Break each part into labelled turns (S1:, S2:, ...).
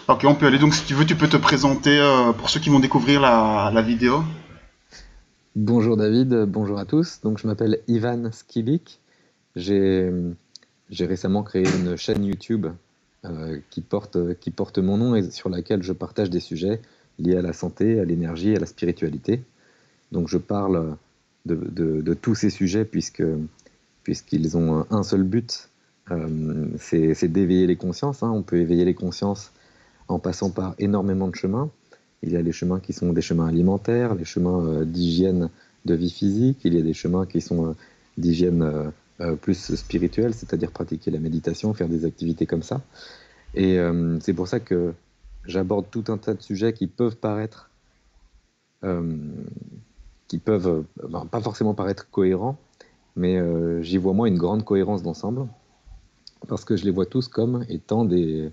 S1: Ok, on peut aller. Donc, si tu veux, tu peux te présenter pour ceux qui vont découvrir la vidéo.
S2: Bonjour David, bonjour à tous. Donc je m'appelle Ivan Skibik. J'ai j'ai récemment créé une chaîne YouTube qui porte mon nom et sur laquelle je partage des sujets liés à la santé, à l'énergie, à la spiritualité. Donc je parle de tous ces sujets puisqu'ils ont un seul but, c'est d'éveiller les consciences, hein. On peut éveiller les consciences en passant par énormément de chemins. Il y a les chemins qui sont des chemins alimentaires, les chemins d'hygiène de vie physique, il y a des chemins qui sont d'hygiène plus spirituelle, c'est-à-dire pratiquer la méditation, faire des activités comme ça. Et c'est pour ça que j'aborde tout un tas de sujets euh, qui peuvent ben, pas forcément paraître cohérents, mais j'y vois moi une grande cohérence d'ensemble, parce que je les vois tous comme étant des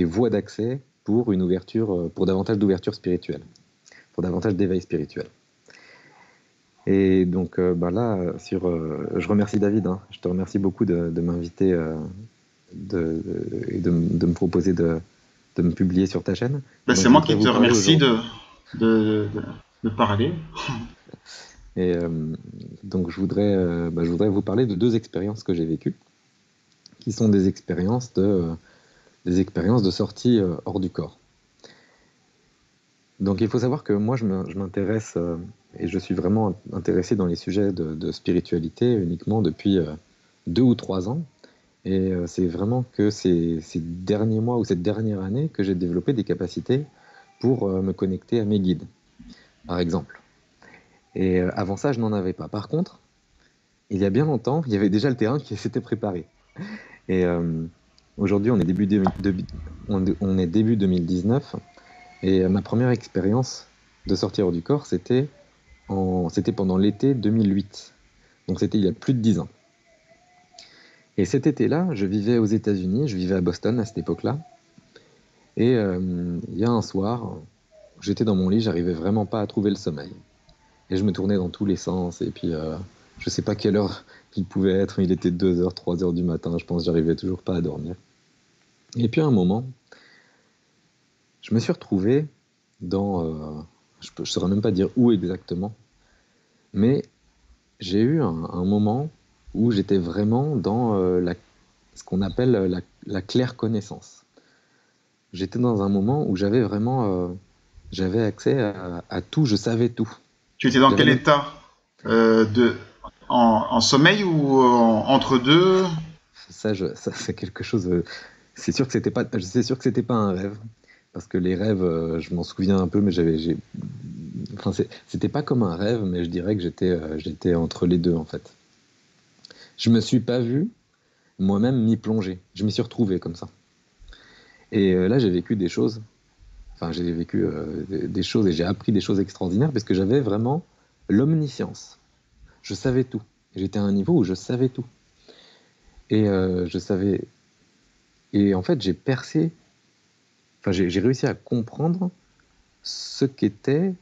S2: voies d'accès pour une ouverture, pour davantage d'ouverture spirituelle, pour davantage d'éveil spirituel. Et donc bah là, je remercie David, hein. Je te remercie beaucoup de m'inviter et de me proposer de me publier sur ta chaîne.
S1: Ben,
S2: Donc
S1: c'est
S2: je
S1: moi
S2: voudrais
S1: qui te
S2: vous parler
S1: remercie
S2: aujourd'hui.
S1: de, de, de parler.
S2: Et donc je voudrais vous parler de deux expériences que j'ai vécues, qui sont des expériences de sortie hors du corps. Donc il faut savoir que moi je m'intéresse et je suis vraiment intéressé dans les sujets de spiritualité uniquement depuis 2 ou 3 ans. Et c'est vraiment que ces derniers mois ou cette dernière année que j'ai développé des capacités pour me connecter à mes guides, par exemple. Et avant ça, je n'en avais pas. Par contre, il y a bien longtemps, il y avait déjà le terrain qui s'était préparé. Et aujourd'hui, on est début 2019. Et ma première expérience de sortir hors du corps, c'était pendant l'été 2008. Donc c'était il y a plus de 10 ans. Et cet été-là, je vivais aux États-Unis, je vivais à Boston à cette époque-là. Et il y a un soir, j'étais dans mon lit, j'arrivais vraiment pas à trouver le sommeil. Et je me tournais dans tous les sens. Et puis, je sais pas quelle heure il pouvait être, mais il était 2 heures, 3 heures du matin, je pense, j'arrivais toujours pas à dormir. Et puis à un moment, je me suis retrouvé dans, je saurais même pas dire où exactement, mais j'ai eu un moment où j'étais vraiment dans ce qu'on appelle la claire connaissance. J'étais dans un moment où j'avais accès à tout, je savais tout.
S1: Tu étais dans
S2: J'avais
S1: quel
S2: même
S1: état de, en sommeil ou entre deux?
S2: ça c'est quelque chose. C'est sûr que c'était pas un rêve, parce que les rêves, je m'en souviens un peu, mais enfin c'était pas comme un rêve, mais je dirais que j'étais entre les deux en fait. Je me suis pas vu moi-même m'y plonger. Je m'y suis retrouvé comme ça. Et là j'ai vécu des choses. Enfin j'ai vécu des choses et j'ai appris des choses extraordinaires parce que j'avais vraiment l'omniscience. Je savais tout. J'étais à un niveau où je savais tout. Et je savais. Et en fait, j'ai réussi à comprendre ce qu'était,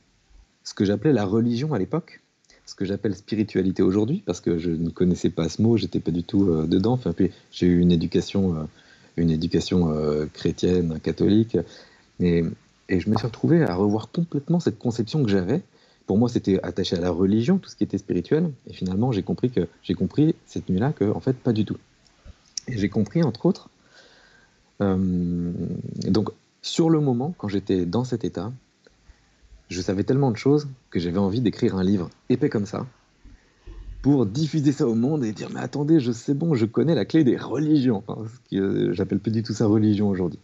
S2: ce que j'appelais la religion à l'époque, ce que j'appelle spiritualité aujourd'hui, parce que je ne connaissais pas ce mot, j'étais pas du tout dedans. Enfin, puis j'ai eu une éducation chrétienne, catholique, et, et je me suis retrouvé à revoir complètement cette conception que j'avais. Pour moi, c'était attaché à la religion, tout ce qui était spirituel, et finalement, j'ai compris cette nuit-là que, en fait, pas du tout. Et j'ai compris, entre autres, euh, donc sur le moment, quand j'étais dans cet état, je savais tellement de choses que j'avais envie d'écrire un livre épais comme ça pour diffuser ça au monde et dire mais attendez, je sais bon, je connais la clé des religions. Enfin, j'appelle plus du tout ça religion aujourd'hui.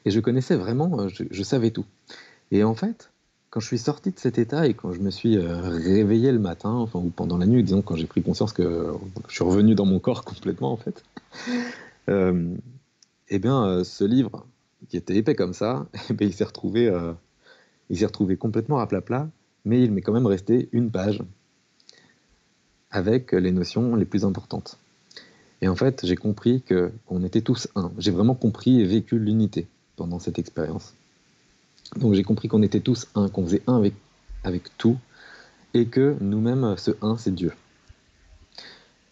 S2: Et je connaissais vraiment, je savais tout. Et en fait, quand je suis sorti de cet état et quand je me suis réveillé le matin, enfin ou pendant la nuit, disons quand j'ai pris conscience que je suis revenu dans mon corps complètement en fait, euh, eh bien ce livre qui était épais comme ça, eh bien, il s'est retrouvé complètement à plat plat, mais il m'est quand même resté une page avec les notions les plus importantes. Et en fait, j'ai compris que on était tous un. J'ai vraiment compris et vécu l'unité pendant cette expérience. Donc j'ai compris qu'on était tous un, qu'on faisait un avec tout, et que nous-mêmes, ce un, c'est Dieu.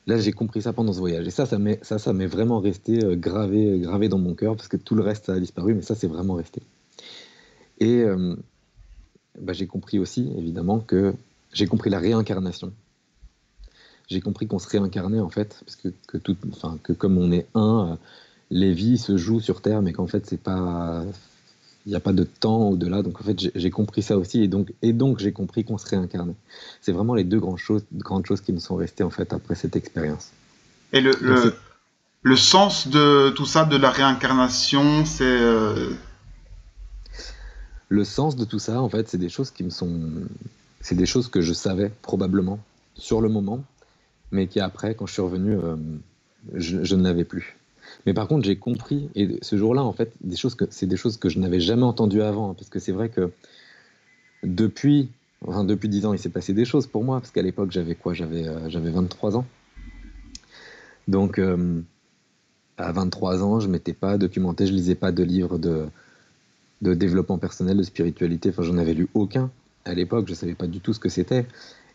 S2: Là, j'ai compris ça pendant ce voyage. Et ça m'est vraiment resté gravé dans mon cœur, parce que tout le reste ça a disparu, mais ça, c'est vraiment resté. Et bah, j'ai compris aussi, évidemment, que j'ai compris la réincarnation. J'ai compris qu'on se réincarnait, en fait, parce que comme on est un, les vies se jouent sur Terre, mais qu'en fait, c'est pas, il n'y a pas de temps au-delà. Donc, en fait, j'ai compris ça aussi, et donc j'ai compris qu'on se réincarnait. C'est vraiment les deux grandes choses qui me sont restées, en fait, après cette expérience.
S1: Et
S2: Donc, c'est
S1: le sens de tout ça, de la réincarnation,
S2: le sens de tout ça, en fait, c'est des choses que je savais probablement sur le moment, mais qui après, quand je suis revenu, je ne l'avais plus. Mais par contre, j'ai compris, et ce jour-là, en fait, c'est des choses que je n'avais jamais entendues avant, hein, parce que c'est vrai que depuis, depuis 10 ans, il s'est passé des choses pour moi, parce qu'à l'époque, j'avais quoi? J'avais 23 ans. Donc, à 23 ans, je m'étais pas documenté, je lisais pas de livres de développement personnel, de spiritualité, enfin, j'en avais lu aucun. À l'époque, je savais pas du tout ce que c'était.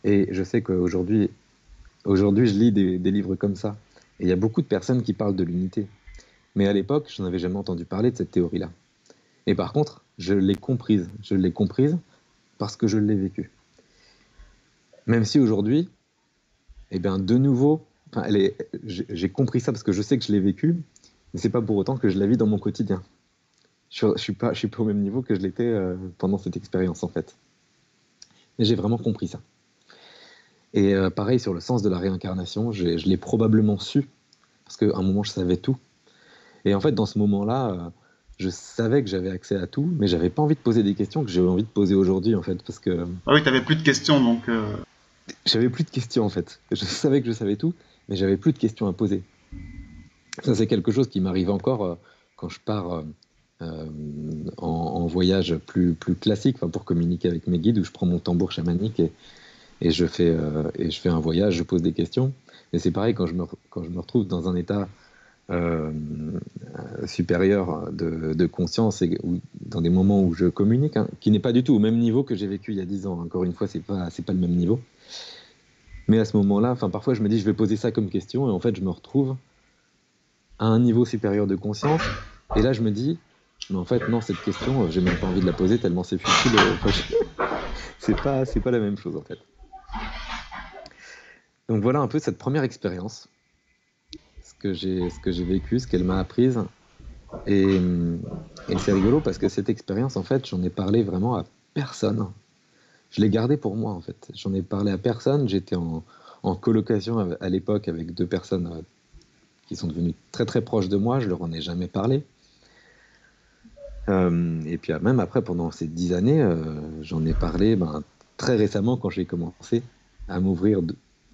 S2: Et je sais qu'aujourd'hui, je lis des livres comme ça. Et il y a beaucoup de personnes qui parlent de l'unité. Mais à l'époque, je n'avais jamais entendu parler de cette théorie-là. Et par contre, je l'ai comprise. Je l'ai comprise parce que je l'ai vécue. Même si aujourd'hui, eh bien, de nouveau, enfin, j'ai compris ça parce que je sais que je l'ai vécu, mais c'est pas pour autant que je la vis dans mon quotidien. Je suis pas au même niveau que je l'étais pendant cette expérience, en fait. Mais j'ai vraiment compris ça. Et pareil, sur le sens de la réincarnation, je l'ai probablement su, parce qu'à un moment, je savais tout. Et en fait, dans ce moment-là, je savais que j'avais accès à tout, mais j'avais pas envie de poser des questions que j'ai envie de poser aujourd'hui, en fait, parce que
S1: ah oui, t'avais plus de questions, donc
S2: j'avais plus de questions, en fait. Je savais que je savais tout, mais j'avais plus de questions à poser. Ça, c'est quelque chose qui m'arrive encore quand je pars euh, en voyage plus classique, enfin, pour communiquer avec mes guides, où je prends mon tambour chamanique et je fais un voyage, je pose des questions. Et c'est pareil quand je me retrouve dans un état euh, supérieur de conscience ou dans des moments où je communique, hein, qui n'est pas du tout au même niveau que j'ai vécu il y a 10 ans. Encore une fois, c'est pas le même niveau. Mais à ce moment-là, enfin, parfois je me dis je vais poser ça comme question et en fait je me retrouve à un niveau supérieur de conscience et là je me dis mais en fait non, cette question j'ai même pas envie de la poser tellement c'est futile. Enfin, c'est pas la même chose en fait. Donc voilà un peu cette première expérience, ce que j'ai vécu, ce qu'elle m'a apprise. Et, et c'est rigolo parce que cette expérience, en fait, j'en ai parlé vraiment à personne. Je l'ai gardée pour moi, en fait. J'en ai parlé à personne. J'étais en colocation à l'époque avec deux personnes qui sont devenues très très proches de moi. Je leur en ai jamais parlé. Et puis même après, pendant ces 10 années, j'en ai parlé très récemment quand j'ai commencé à m'ouvrir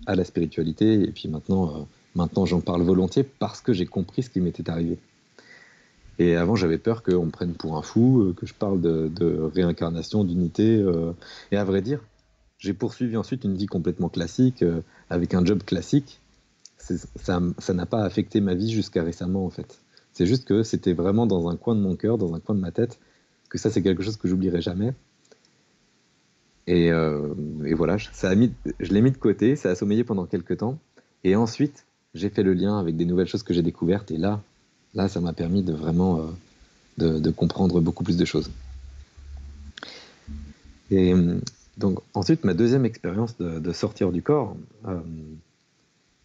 S2: à la spiritualité. Et puis maintenant j'en parle volontiers parce que j'ai compris ce qui m'était arrivé. Et avant, j'avais peur qu'on me prenne pour un fou, que je parle de réincarnation, d'unité. Et à vrai dire, j'ai poursuivi ensuite une vie complètement classique, avec un job classique. Ça n'a pas affecté ma vie jusqu'à récemment, en fait. C'est juste que c'était vraiment dans un coin de mon cœur, dans un coin de ma tête, que ça, c'est quelque chose que j'oublierai jamais. Et, euh, et voilà, je l'ai mis de côté, ça a sommeillé pendant quelques temps. Et ensuite, j'ai fait le lien avec des nouvelles choses que j'ai découvertes. Et là, ça m'a permis de vraiment de comprendre beaucoup plus de choses. Et donc ensuite, ma deuxième expérience de sortir du corps,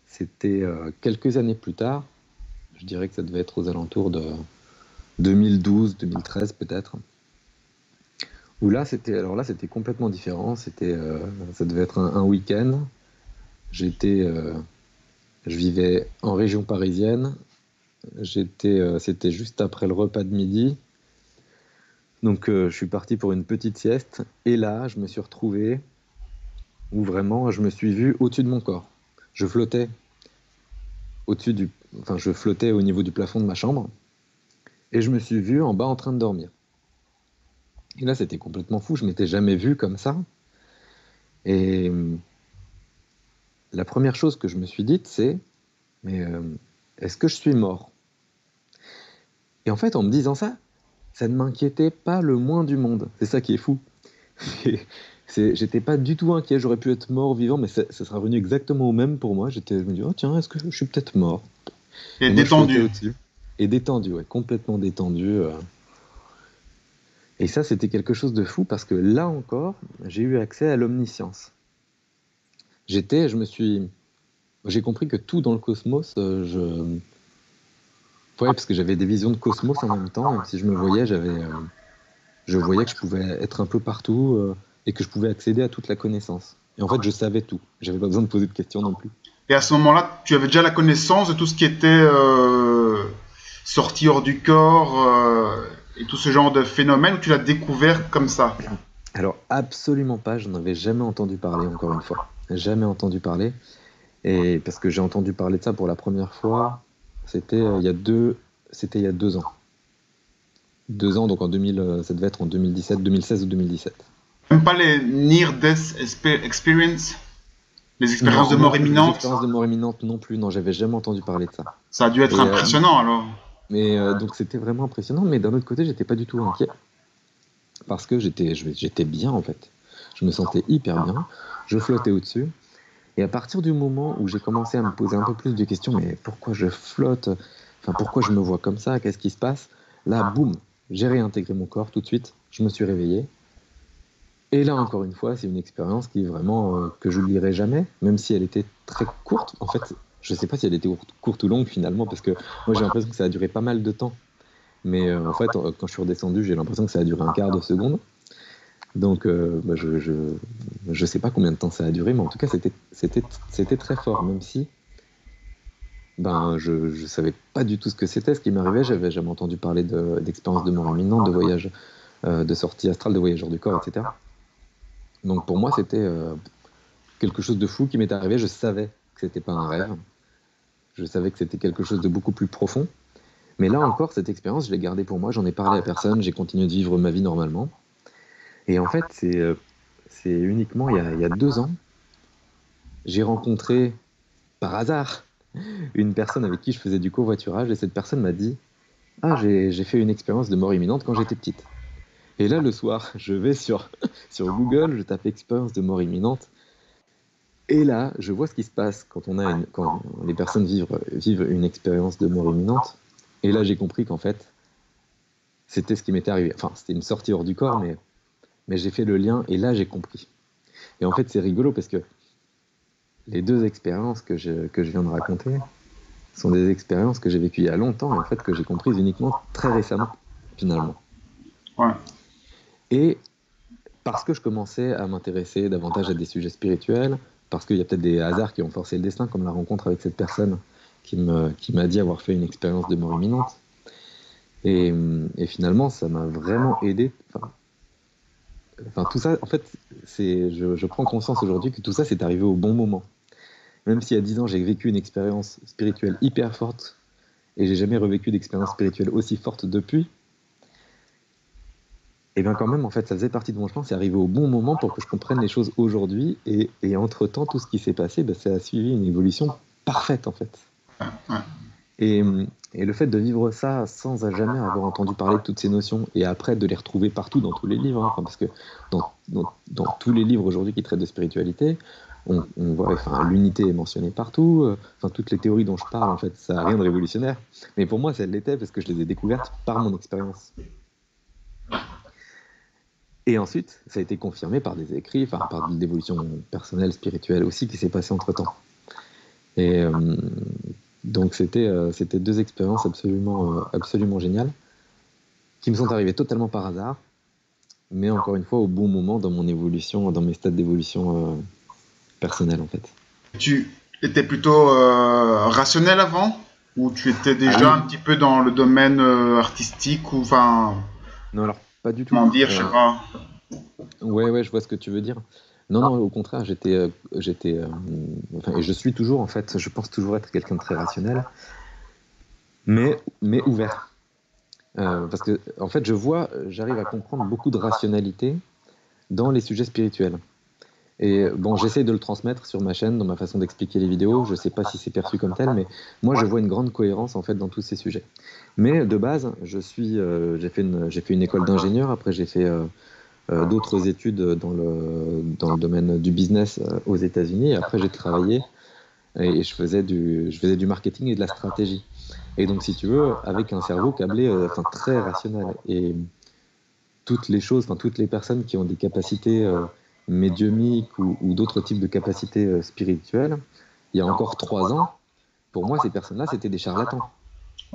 S2: c'était quelques années plus tard. Je dirais que ça devait être aux alentours de 2012, 2013 peut-être. Où là, c'était complètement différent. Ça devait être un week-end. J'étais, euh, je vivais en région parisienne. C'était juste après le repas de midi. Donc je suis parti pour une petite sieste et là je me suis retrouvé où vraiment je me suis vu au-dessus de mon corps. Je flottais je flottais au niveau du plafond de ma chambre et je me suis vu en bas en train de dormir. Et là c'était complètement fou, je m'étais jamais vu comme ça. Et la première chose que je me suis dite c'est mais est-ce que je suis mort? Et en fait en me disant ça, ça ne m'inquiétait pas le moins du monde. C'est ça qui est fou. J'étais pas du tout inquiet, j'aurais pu être mort, vivant, mais ça sera revenu exactement au même pour moi. Je me dis, oh tiens, est-ce que je suis peut-être mort?
S1: Et
S2: Et moi, je flottais
S1: détendu.
S2: au-dessus. Et détendu, ouais, complètement détendu. Et ça, c'était quelque chose de fou parce que là encore, j'ai eu accès à l'omniscience. Je me suis, j'ai compris que tout dans le cosmos, ouais, parce que j'avais des visions de cosmos en même temps, même si je me voyais, je voyais que je pouvais être un peu partout et que je pouvais accéder à toute la connaissance. Et en fait, je savais tout. J'avais pas besoin de poser de questions non plus.
S1: Et à ce moment-là, tu avais déjà la connaissance de tout ce qui était sorti hors du corps et tout ce genre de phénomène, ou tu l'as découvert comme ça?
S2: Alors, absolument pas, je n'en avais jamais entendu parler, encore une fois. Jamais entendu parler. Et parce que j'ai entendu parler de ça pour la première fois, c'était c'était il y a 2 ans. 2 ans, donc en 2000, ça devait être en 2017, 2016 ou 2017.
S1: Même pas les Near-Death Experience, les expériences
S2: Non,
S1: de
S2: non
S1: mort
S2: plus, les
S1: imminente.
S2: expériences de mort imminente non plus, non, j'avais jamais entendu parler de ça.
S1: Ça a dû être
S2: Et,
S1: impressionnant alors.
S2: donc c'était vraiment impressionnant, mais d'un autre côté, j'étais pas du tout inquiet, parce que j'étais bien en fait. Je me sentais hyper bien, je flottais au-dessus, et à partir du moment où j'ai commencé à me poser un peu plus de questions, mais pourquoi je flotte? Enfin, pourquoi je me vois comme ça? Qu'est-ce qui se passe? Là, boum, j'ai réintégré mon corps tout de suite, je me suis réveillé. Et là, encore une fois, c'est une expérience qui vraiment que j'oublierai jamais, même si elle était très courte. En fait, je sais pas si elle était courte ou longue finalement, parce que moi j'ai l'impression que ça a duré pas mal de temps. Mais en fait, quand je suis redescendu, j'ai l'impression que ça a duré un quart de seconde. Donc, bah, je sais pas combien de temps ça a duré, mais en tout cas, c'était très fort, même si ben, je savais pas du tout ce que c'était, ce qui m'arrivait. J'avais jamais entendu parler d'expériences de mort imminente, de voyage, de sortie astrale, de voyage hors du corps, etc. Donc pour moi, c'était quelque chose de fou qui m'est arrivé. Je savais que c'était pas un rêve. Je savais que c'était quelque chose de beaucoup plus profond. Mais là encore, cette expérience, je l'ai gardée pour moi. J'en ai parlé à personne. J'ai continué de vivre ma vie normalement. Et en fait, c'est uniquement il y a 2 ans, j'ai rencontré par hasard une personne avec qui je faisais du covoiturage. Et cette personne m'a dit, ah, j'ai fait une expérience de mort imminente quand j'étais petite. Et là, le soir, je vais sur Google, je tape expérience de mort imminente. Et là, je vois ce qui se passe quand les personnes vivent une expérience de mort imminente. Et là, j'ai compris qu'en fait, c'était ce qui m'était arrivé. Enfin, c'était une sortie hors du corps, mais j'ai fait le lien et là, j'ai compris. Et en fait, c'est rigolo parce que les 2 expériences que je viens de raconter sont des expériences que j'ai vécues il y a longtemps et en fait que j'ai comprises uniquement très récemment, finalement.
S1: Ouais.
S2: Et parce que je commençais à m'intéresser davantage à des sujets spirituels, parce qu'il y a peut-être des hasards qui ont forcé le destin, comme la rencontre avec cette personne qui m'a dit avoir fait une expérience de mort imminente. Et finalement, ça m'a vraiment aidé. Enfin, tout ça, en fait, je prends conscience aujourd'hui que tout ça, c'est arrivé au bon moment. Même si à 10 ans, j'ai vécu une expérience spirituelle hyper forte, et j'ai jamais revécu d'expérience spirituelle aussi forte depuis, et bien quand même, en fait, ça faisait partie de mon chemin, c'est arrivé au bon moment pour que je comprenne les choses aujourd'hui, et entre-temps, tout ce qui s'est passé, ben, ça a suivi une évolution parfaite, en fait.
S1: Ouais.
S2: Et, et le fait de vivre ça sans jamais avoir entendu parler de toutes ces notions, et après de les retrouver partout dans tous les livres, hein, parce que dans tous les livres aujourd'hui qui traitent de spiritualité, on voit, enfin, l'unité est mentionnée partout, enfin, toutes les théories dont je parle, en fait, ça n'a rien de révolutionnaire. Mais pour moi, ça l'était parce que je les ai découvertes par mon expérience. Et ensuite, ça a été confirmé par des écrits, enfin, par de l'évolution personnelle, spirituelle aussi, qui s'est passée entre-temps. Et donc, c'était 2 expériences absolument géniales, qui me sont arrivées totalement par hasard, mais encore une fois, au bon moment dans mon évolution, dans mes stades d'évolution personnelle, en fait.
S1: Tu étais plutôt rationnel avant? Ou tu étais
S2: Ah
S1: déjà un
S2: non,
S1: petit peu dans le domaine artistique ou enfin,
S2: non, alors, pas du tout.
S1: comment dire, je sais pas.
S2: Ouais, ouais, je vois ce que tu veux dire. Non, non, au contraire, enfin, et je suis toujours, en fait, je pense toujours être quelqu'un de très rationnel, mais ouvert. Parce que, en fait, j'arrive à comprendre beaucoup de rationalité dans les sujets spirituels. Et bon, j'essaye de le transmettre sur ma chaîne, dans ma façon d'expliquer les vidéos. Je ne sais pas si c'est perçu comme tel, mais moi, je vois une grande cohérence, en fait, dans tous ces sujets. Mais de base, j'ai fait une école d'ingénieur. Après, j'ai fait d'autres études dans le domaine du business aux États-Unis. Et après, j'ai travaillé et je faisais du marketing et de la stratégie. Et donc, si tu veux, avec un cerveau câblé, enfin, très rationnel. Et toutes les choses, enfin, toutes les personnes qui ont des capacités médiumniques ou d'autres types de capacités spirituelles, il y a encore 3 ans, pour moi, ces personnes-là, c'était des charlatans.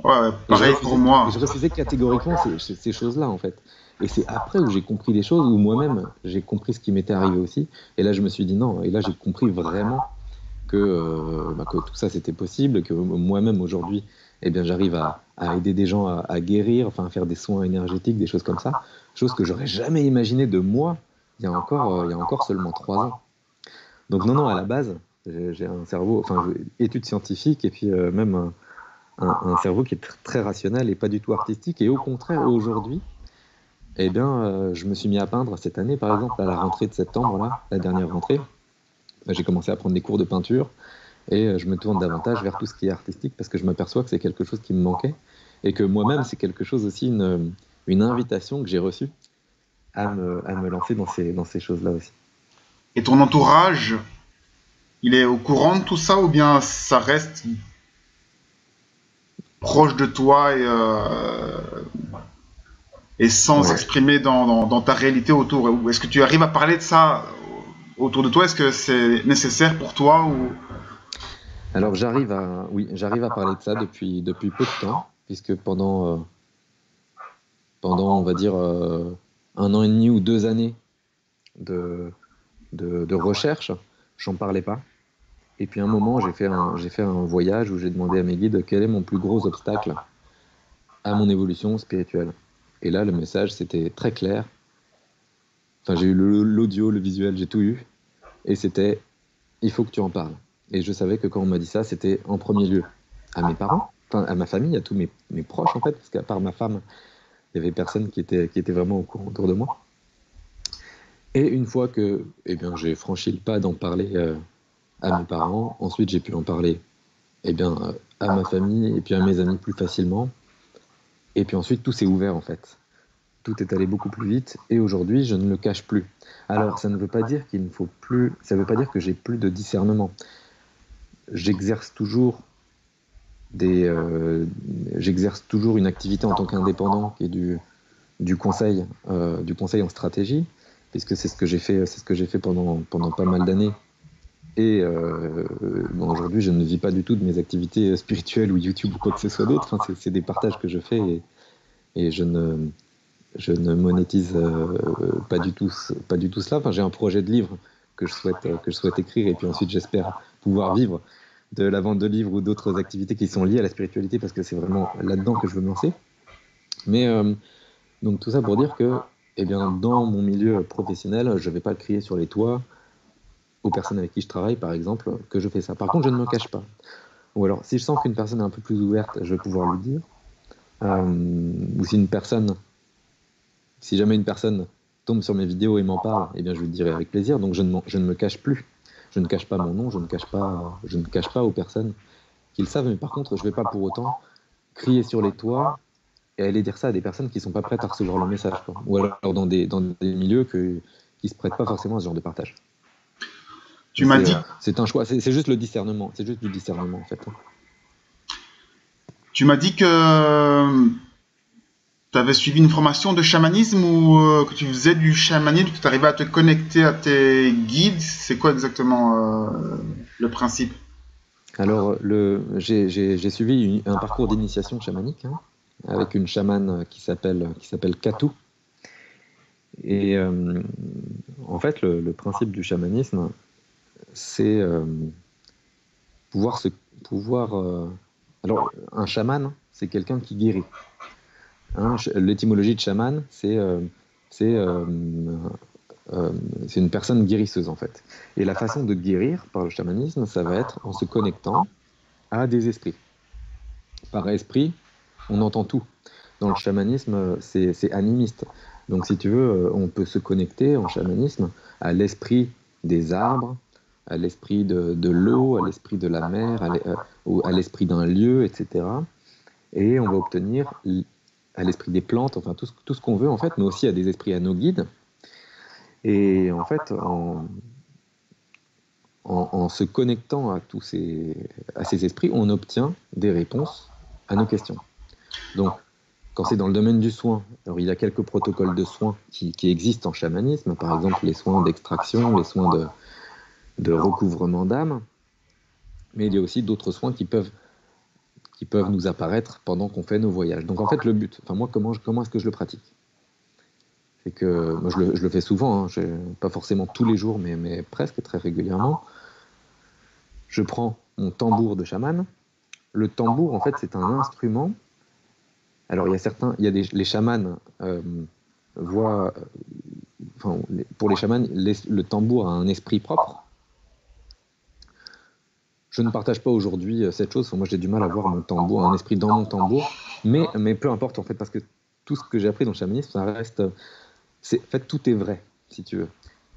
S1: Ouais,
S2: Et
S1: pareil pour moi.
S2: je refusais catégoriquement ces choses-là, en fait. Et c'est après où j'ai compris des choses, où moi-même, j'ai compris ce qui m'était arrivé aussi. Et là, je me suis dit non. Et là, j'ai compris vraiment que tout ça, c'était possible, que moi-même, aujourd'hui, eh bien, j'arrive à aider des gens à guérir, enfin, à faire des soins énergétiques, des choses comme ça. Chose que j'aurais jamais imaginé de moi il y a encore seulement 3 ans. Donc non, non, à la base, j'ai un cerveau, enfin, études scientifiques et puis même un cerveau qui est très rationnel et pas du tout artistique. Et au contraire, aujourd'hui, eh bien, je me suis mis à peindre cette année, par exemple, à la rentrée de septembre, là, la dernière rentrée. J'ai commencé à prendre des cours de peinture et je me tourne davantage vers tout ce qui est artistique parce que je m'aperçois que c'est quelque chose qui me manquait et que moi-même, c'est quelque chose aussi, une invitation que j'ai reçue à me lancer dans ces choses-là aussi.
S1: Et ton entourage, il est au courant de tout ça ou bien ça reste proche de toi et sans
S2: Ouais.
S1: s'exprimer dans ta réalité autour? Ou est-ce que tu arrives à parler de ça autour de toi? Est-ce que c'est nécessaire pour toi ou...
S2: Alors oui, j'arrive à parler de ça depuis peu de temps, puisque pendant on va dire, 1 an et demi ou 2 années de, de recherche, j'en parlais pas. Et puis à un moment, j'ai fait un voyage où j'ai demandé à mes guides quel est mon plus gros obstacle à mon évolution spirituelle. Et là, le message, c'était très clair. Enfin, j'ai eu l'audio, le visuel, j'ai tout eu. Et c'était, il faut que tu en parles. Et je savais que quand on m'a dit ça, c'était en premier lieu à mes parents, enfin à ma famille, à tous mes proches en fait, parce qu'à part ma femme, il y avait personne qui était vraiment au courant autour de moi. Et une fois que eh bien, j'ai franchi le pas d'en parler à mes parents, ensuite j'ai pu en parler eh bien, à ma famille et puis à mes amis plus facilement. Et puis ensuite, tout s'est ouvert en fait. Tout est allé beaucoup plus vite et aujourd'hui, je ne le cache plus. Alors, ça ne veut pas dire qu'il ne faut plus, ça ne veut pas dire que j'ai plus de discernement. J'exerce toujours des, euh, j'exerce toujours une activité en tant qu'indépendant qui est du conseil en stratégie, puisque c'est ce que j'ai fait pendant pas mal d'années. Et bon, aujourd'hui, je ne vis pas du tout de mes activités spirituelles ou YouTube ou quoi que ce soit d'autre. Enfin, c'est des partages que je fais et je ne monétise pas du tout cela. Enfin, j'ai un projet de livre que je souhaite écrire et puis ensuite j'espère pouvoir vivre de la vente de livres ou d'autres activités qui sont liées à la spiritualité parce que c'est vraiment là-dedans que je veux me lancer. Mais donc tout ça pour dire que eh bien, dans mon milieu professionnel, je ne vais pas le crier sur les toits aux personnes avec qui je travaille, par exemple, que je fais ça. Par contre, je ne me cache pas. Ou alors, si je sens qu'une personne est un peu plus ouverte, je vais pouvoir lui dire. Ou si jamais une personne tombe sur mes vidéos et m'en parle, eh bien, je lui dirai avec plaisir. Donc, je ne me cache plus. Je ne cache pas mon nom, je ne cache pas aux personnes qui le savent. Mais par contre, je ne vais pas pour autant crier sur les toits et aller dire ça à des personnes qui ne sont pas prêtes à recevoir le message, quoi. Ou alors dans des milieux qui ne se prêtent pas forcément à ce genre de partage.
S1: Tu m'as dit,
S2: C'est un choix, c'est juste le discernement. C'est juste du discernement, en fait.
S1: tu m'as dit que tu avais suivi une formation de chamanisme ou que tu faisais du chamanisme, que tu arrivais à te connecter à tes guides. C'est quoi exactement le principe?
S2: Alors, j'ai suivi un parcours d'initiation chamanique hein, avec une chamane qui s'appelle Katou. Et en fait, le principe du chamanisme, c'est pouvoir se pouvoir. Alors, un chaman, c'est quelqu'un qui guérit. Hein. L'étymologie de chaman, c'est euh, c'est une personne guérisseuse en fait. Et la façon de guérir par le chamanisme, ça va être en se connectant à des esprits. Par esprit, on entend tout. Dans le chamanisme, c'est animiste. Donc, si tu veux, on peut se connecter en chamanisme à l'esprit des arbres, à l'esprit de l'eau, à l'esprit de la mer, à l'esprit d'un lieu, etc. Et on va obtenir à l'esprit des plantes, enfin tout ce qu'on veut en fait, mais aussi à des esprits, à nos guides. Et en fait, en se connectant à ces esprits, on obtient des réponses à nos questions. Donc, quand c'est dans le domaine du soin, alors il y a quelques protocoles de soins qui existent en chamanisme, par exemple les soins d'extraction, les soins de recouvrement d'âme, mais il y a aussi d'autres soins qui peuvent nous apparaître pendant qu'on fait nos voyages. Donc en fait, le but, enfin moi, comment est-ce que je le pratique? C'est que moi, je le fais souvent, hein, pas forcément tous les jours, mais presque très régulièrement. Je prends mon tambour de chaman. Le tambour, en fait, c'est un instrument. Alors, les chamans voient, enfin, pour les chamans, le tambour a un esprit propre. Je ne partage pas aujourd'hui cette chose. Enfin, moi, j'ai du mal à voir mon tambour, un esprit dans mon tambour. Mais peu importe, en fait, parce que tout ce que j'ai appris dans le chamanisme, ça reste. En fait, tout est vrai, si tu veux.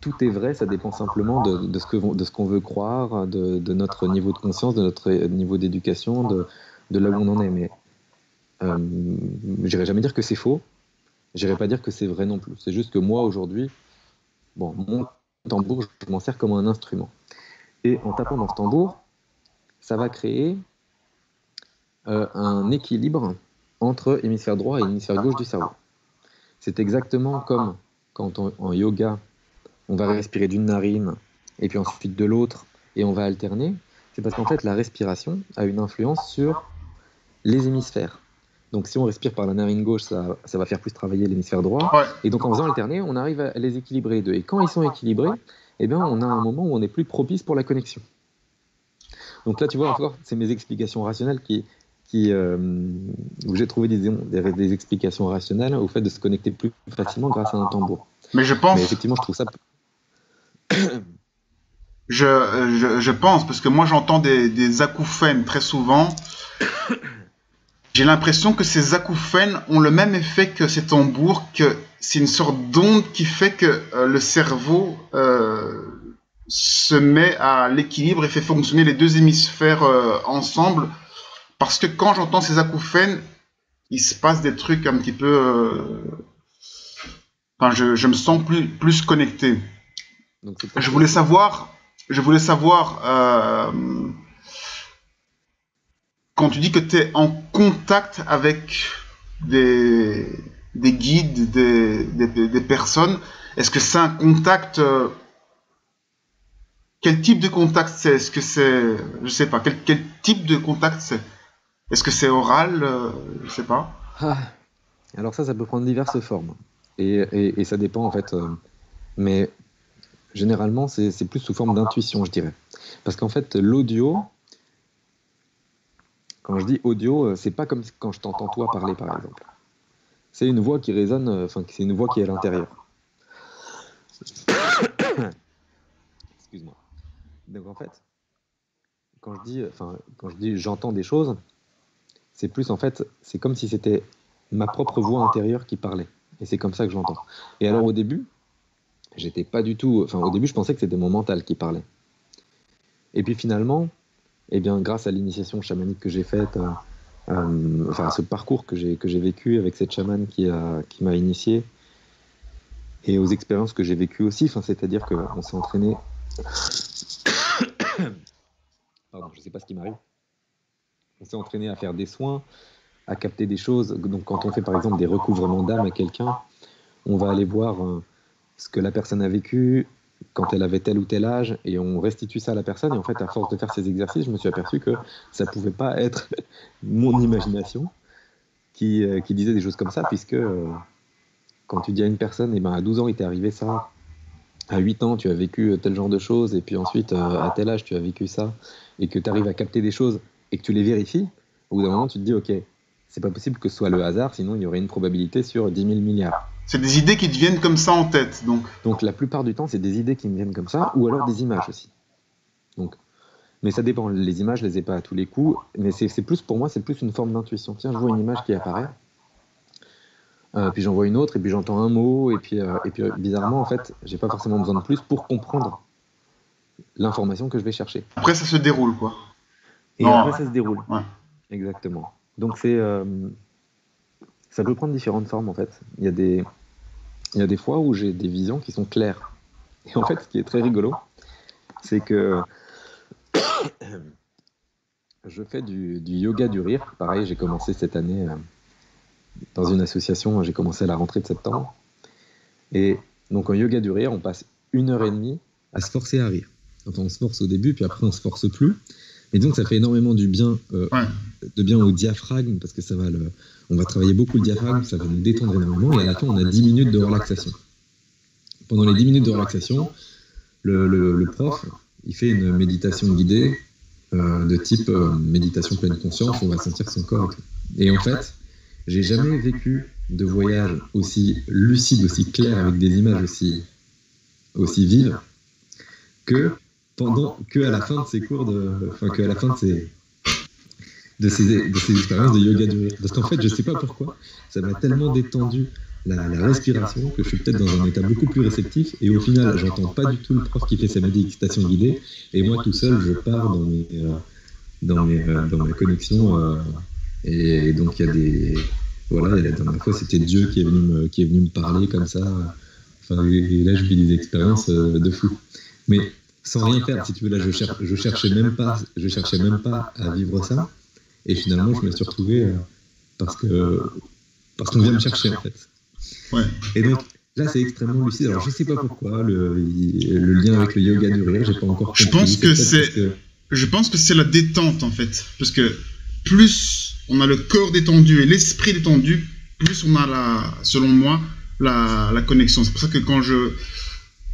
S2: Tout est vrai, ça dépend simplement de ce qu'on veut croire, de notre niveau de conscience, de notre niveau d'éducation, de là où on en est. Mais j'irai jamais dire que c'est faux, j'irai pas dire que c'est vrai non plus. C'est juste que moi, aujourd'hui, bon, mon tambour, je m'en sers comme un instrument. Et en tapant dans ce tambour, ça va créer un équilibre entre hémisphère droit et hémisphère gauche du cerveau. C'est exactement comme quand en yoga, on va respirer d'une narine et puis ensuite de l'autre et on va alterner. C'est parce qu'en fait, la respiration a une influence sur les hémisphères. Donc si on respire par la narine gauche, ça va faire plus travailler l'hémisphère droit.
S1: Ouais.
S2: Et donc en faisant alterner, on arrive à les équilibrer deux. Et quand ils sont équilibrés, eh bien, on a un moment où on est plus propice pour la connexion. Donc là, tu vois, encore, c'est mes explications rationnelles où j'ai trouvé des explications rationnelles au fait de se connecter plus facilement grâce à un tambour.
S1: Mais
S2: Mais effectivement, je trouve ça...
S1: je pense, parce que moi j'entends des acouphènes très souvent. J'ai l'impression que ces acouphènes ont le même effet que ces tambours, que c'est une sorte d'onde qui fait que le cerveau se met à l'équilibre et fait fonctionner les deux hémisphères ensemble. Parce que quand j'entends ces acouphènes, il se passe des trucs un petit peu... Enfin, je me sens plus connecté.
S2: Donc,
S1: Je voulais savoir, quand tu dis que tu es en contact avec des, des guides, des personnes, est-ce que c'est un contact, quel type de contact c'est? Est-ce que c'est, je sais pas, quel type de contact c'est? Est-ce que c'est oral? Je sais pas.
S2: Ah, alors ça peut prendre diverses formes. Et ça dépend en fait. Mais généralement, c'est plus sous forme d'intuition, je dirais. Parce qu'en fait, l'audio, quand je dis audio, c'est pas comme quand je t'entends toi parler, par exemple. C'est une voix qui résonne, enfin, c'est une voix qui est à l'intérieur. Excuse-moi. Donc en fait, quand je dis j'entends des choses, c'est plus en fait, c'est comme si c'était ma propre voix intérieure qui parlait. Et c'est comme ça que je l'entends. Et alors au début, j'étais pas du tout. Enfin, au début, je pensais que c'était mon mental qui parlait. Et puis finalement, eh bien, grâce à l'initiation chamanique que j'ai faite, enfin, à ce parcours que j'ai vécu avec cette chamane qui m'a initié, et aux expériences que j'ai vécues aussi, enfin, c'est-à-dire qu'on s'est entraîné. Pardon, je sais pas ce qui m'arrive. On s'est entraîné à faire des soins, à capter des choses. Donc, quand on fait par exemple des recouvrements d'âme à quelqu'un, on va aller voir ce que la personne a vécu quand elle avait tel ou tel âge, et on restitue ça à la personne. Et en fait, à force de faire ces exercices, je me suis aperçu que ça pouvait pas être mon imagination qui disait des choses comme ça, puisque quand tu dis à une personne, eh ben, à 12 ans, il t'est arrivé ça, à 8 ans, tu as vécu tel genre de choses, et puis ensuite, à tel âge, tu as vécu ça, et que tu arrives à capter des choses, et que tu les vérifies, au bout d'un moment, tu te dis, ok, c'est pas possible que ce soit le hasard, sinon il y aurait une probabilité sur 10 000 milliards.
S1: C'est des idées qui te viennent comme ça en tête, donc.
S2: Donc la plupart du temps, c'est des idées qui me viennent comme ça, ou alors des images aussi. Donc, mais ça dépend, les images, je les ai pas à tous les coups, mais c'est plus, pour moi, c'est plus une forme d'intuition. Tiens, je vois une image qui apparaît, puis j'en vois une autre, et puis j'entends un mot, et puis bizarrement, en fait, j'ai pas forcément besoin de plus pour comprendre l'information que je vais chercher.
S1: Après, ça se déroule, quoi.
S2: Et
S1: Non,
S2: après, ça se déroule.
S1: ouais.
S2: Exactement. Donc ça peut prendre différentes formes, en fait. Il y a des fois où j'ai des visions qui sont claires. Et en fait, ce qui est très rigolo, c'est que je fais du yoga du rire. Pareil, j'ai commencé cette année dans une association, j'ai commencé à la rentrée de septembre. Et donc en yoga du rire, on passe 1 heure et demie à se forcer à rire. Enfin, on se force au début, puis après on se force plus. Et donc ça fait énormément du bien, de bien au diaphragme, parce que on va travailler beaucoup le diaphragme, ça va nous détendre énormément. Et à la fin, on a 10 minutes de relaxation. Pendant les 10 minutes de relaxation, le prof, il fait une méditation guidée de type méditation pleine conscience, on va sentir son corps. Et en fait, j'ai jamais vécu de voyage aussi lucide, aussi clair, avec des images aussi vives, que à la fin de ces cours qu'à la fin de ces expériences de yoga du rire. Parce qu'en fait, je sais pas pourquoi, ça m'a tellement détendu la respiration que je suis peut-être dans un état beaucoup plus réceptif, et au final, j'entends pas du tout le prof qui fait sa méditation guidée, et moi tout seul, je pars dans ma connexion, et donc il y a des... Voilà, et la dernière fois, c'était Dieu qui est venu me parler comme ça. Enfin, et là, je vis des expériences de fou. Mais sans rien faire, si tu veux, là, je cherchais même pas à vivre ça. Et finalement, je me suis retrouvé parce qu'on vient me chercher, en fait.
S1: Ouais.
S2: Et donc, là, c'est extrêmement lucide. Alors, je sais pas pourquoi, le lien avec le yoga du rire, j'ai pas encore compris.
S1: Je pense que c'est la détente, en fait. Parce que plus on a le corps détendu et l'esprit détendu, plus on a, selon moi, la connexion. C'est pour ça que quand je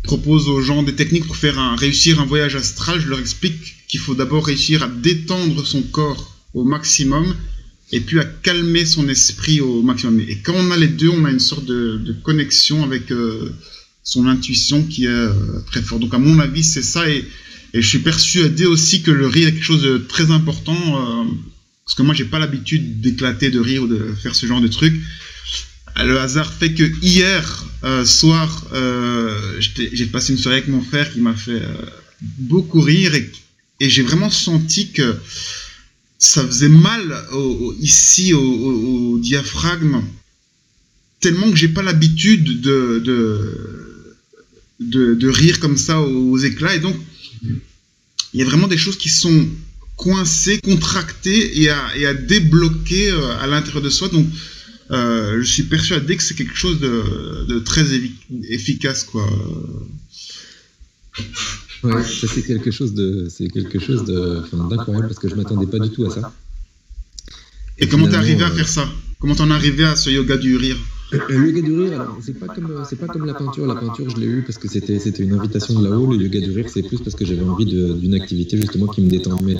S1: propose aux gens des techniques pour réussir un voyage astral, je leur explique qu'il faut d'abord réussir à détendre son corps au maximum et puis à calmer son esprit au maximum. Et quand on a les deux, on a une sorte de connexion avec son intuition qui est très forte. Donc à mon avis, c'est ça. Et je suis persuadé aussi que le rire est quelque chose de très important, parce que moi, j'ai pas l'habitude d'éclater de rire ou de faire ce genre de truc. Le hasard fait que hier soir, j'ai passé une soirée avec mon frère qui m'a fait beaucoup rire, et j'ai vraiment senti que ça faisait mal ici au diaphragme, tellement que j'ai pas l'habitude de rire comme ça aux éclats, et donc il y a vraiment des choses qui sont coincées, contractées et à débloquer à l'intérieur de soi. Donc je suis persuadé que c'est quelque chose de très efficace, quoi.
S2: Ouais, ça c'est quelque chose d'incroyable, parce que je m'attendais pas du tout à ça.
S1: Et comment t'es arrivé à faire ça? Comment t'en es arrivé à ce yoga du rire?
S2: Le yoga du rire, alors, c'est pas comme la peinture. La peinture, je l'ai eu parce que c'était une invitation de là-haut. Le yoga du rire, c'est plus parce que j'avais envie d'une activité justement qui me détend. Mais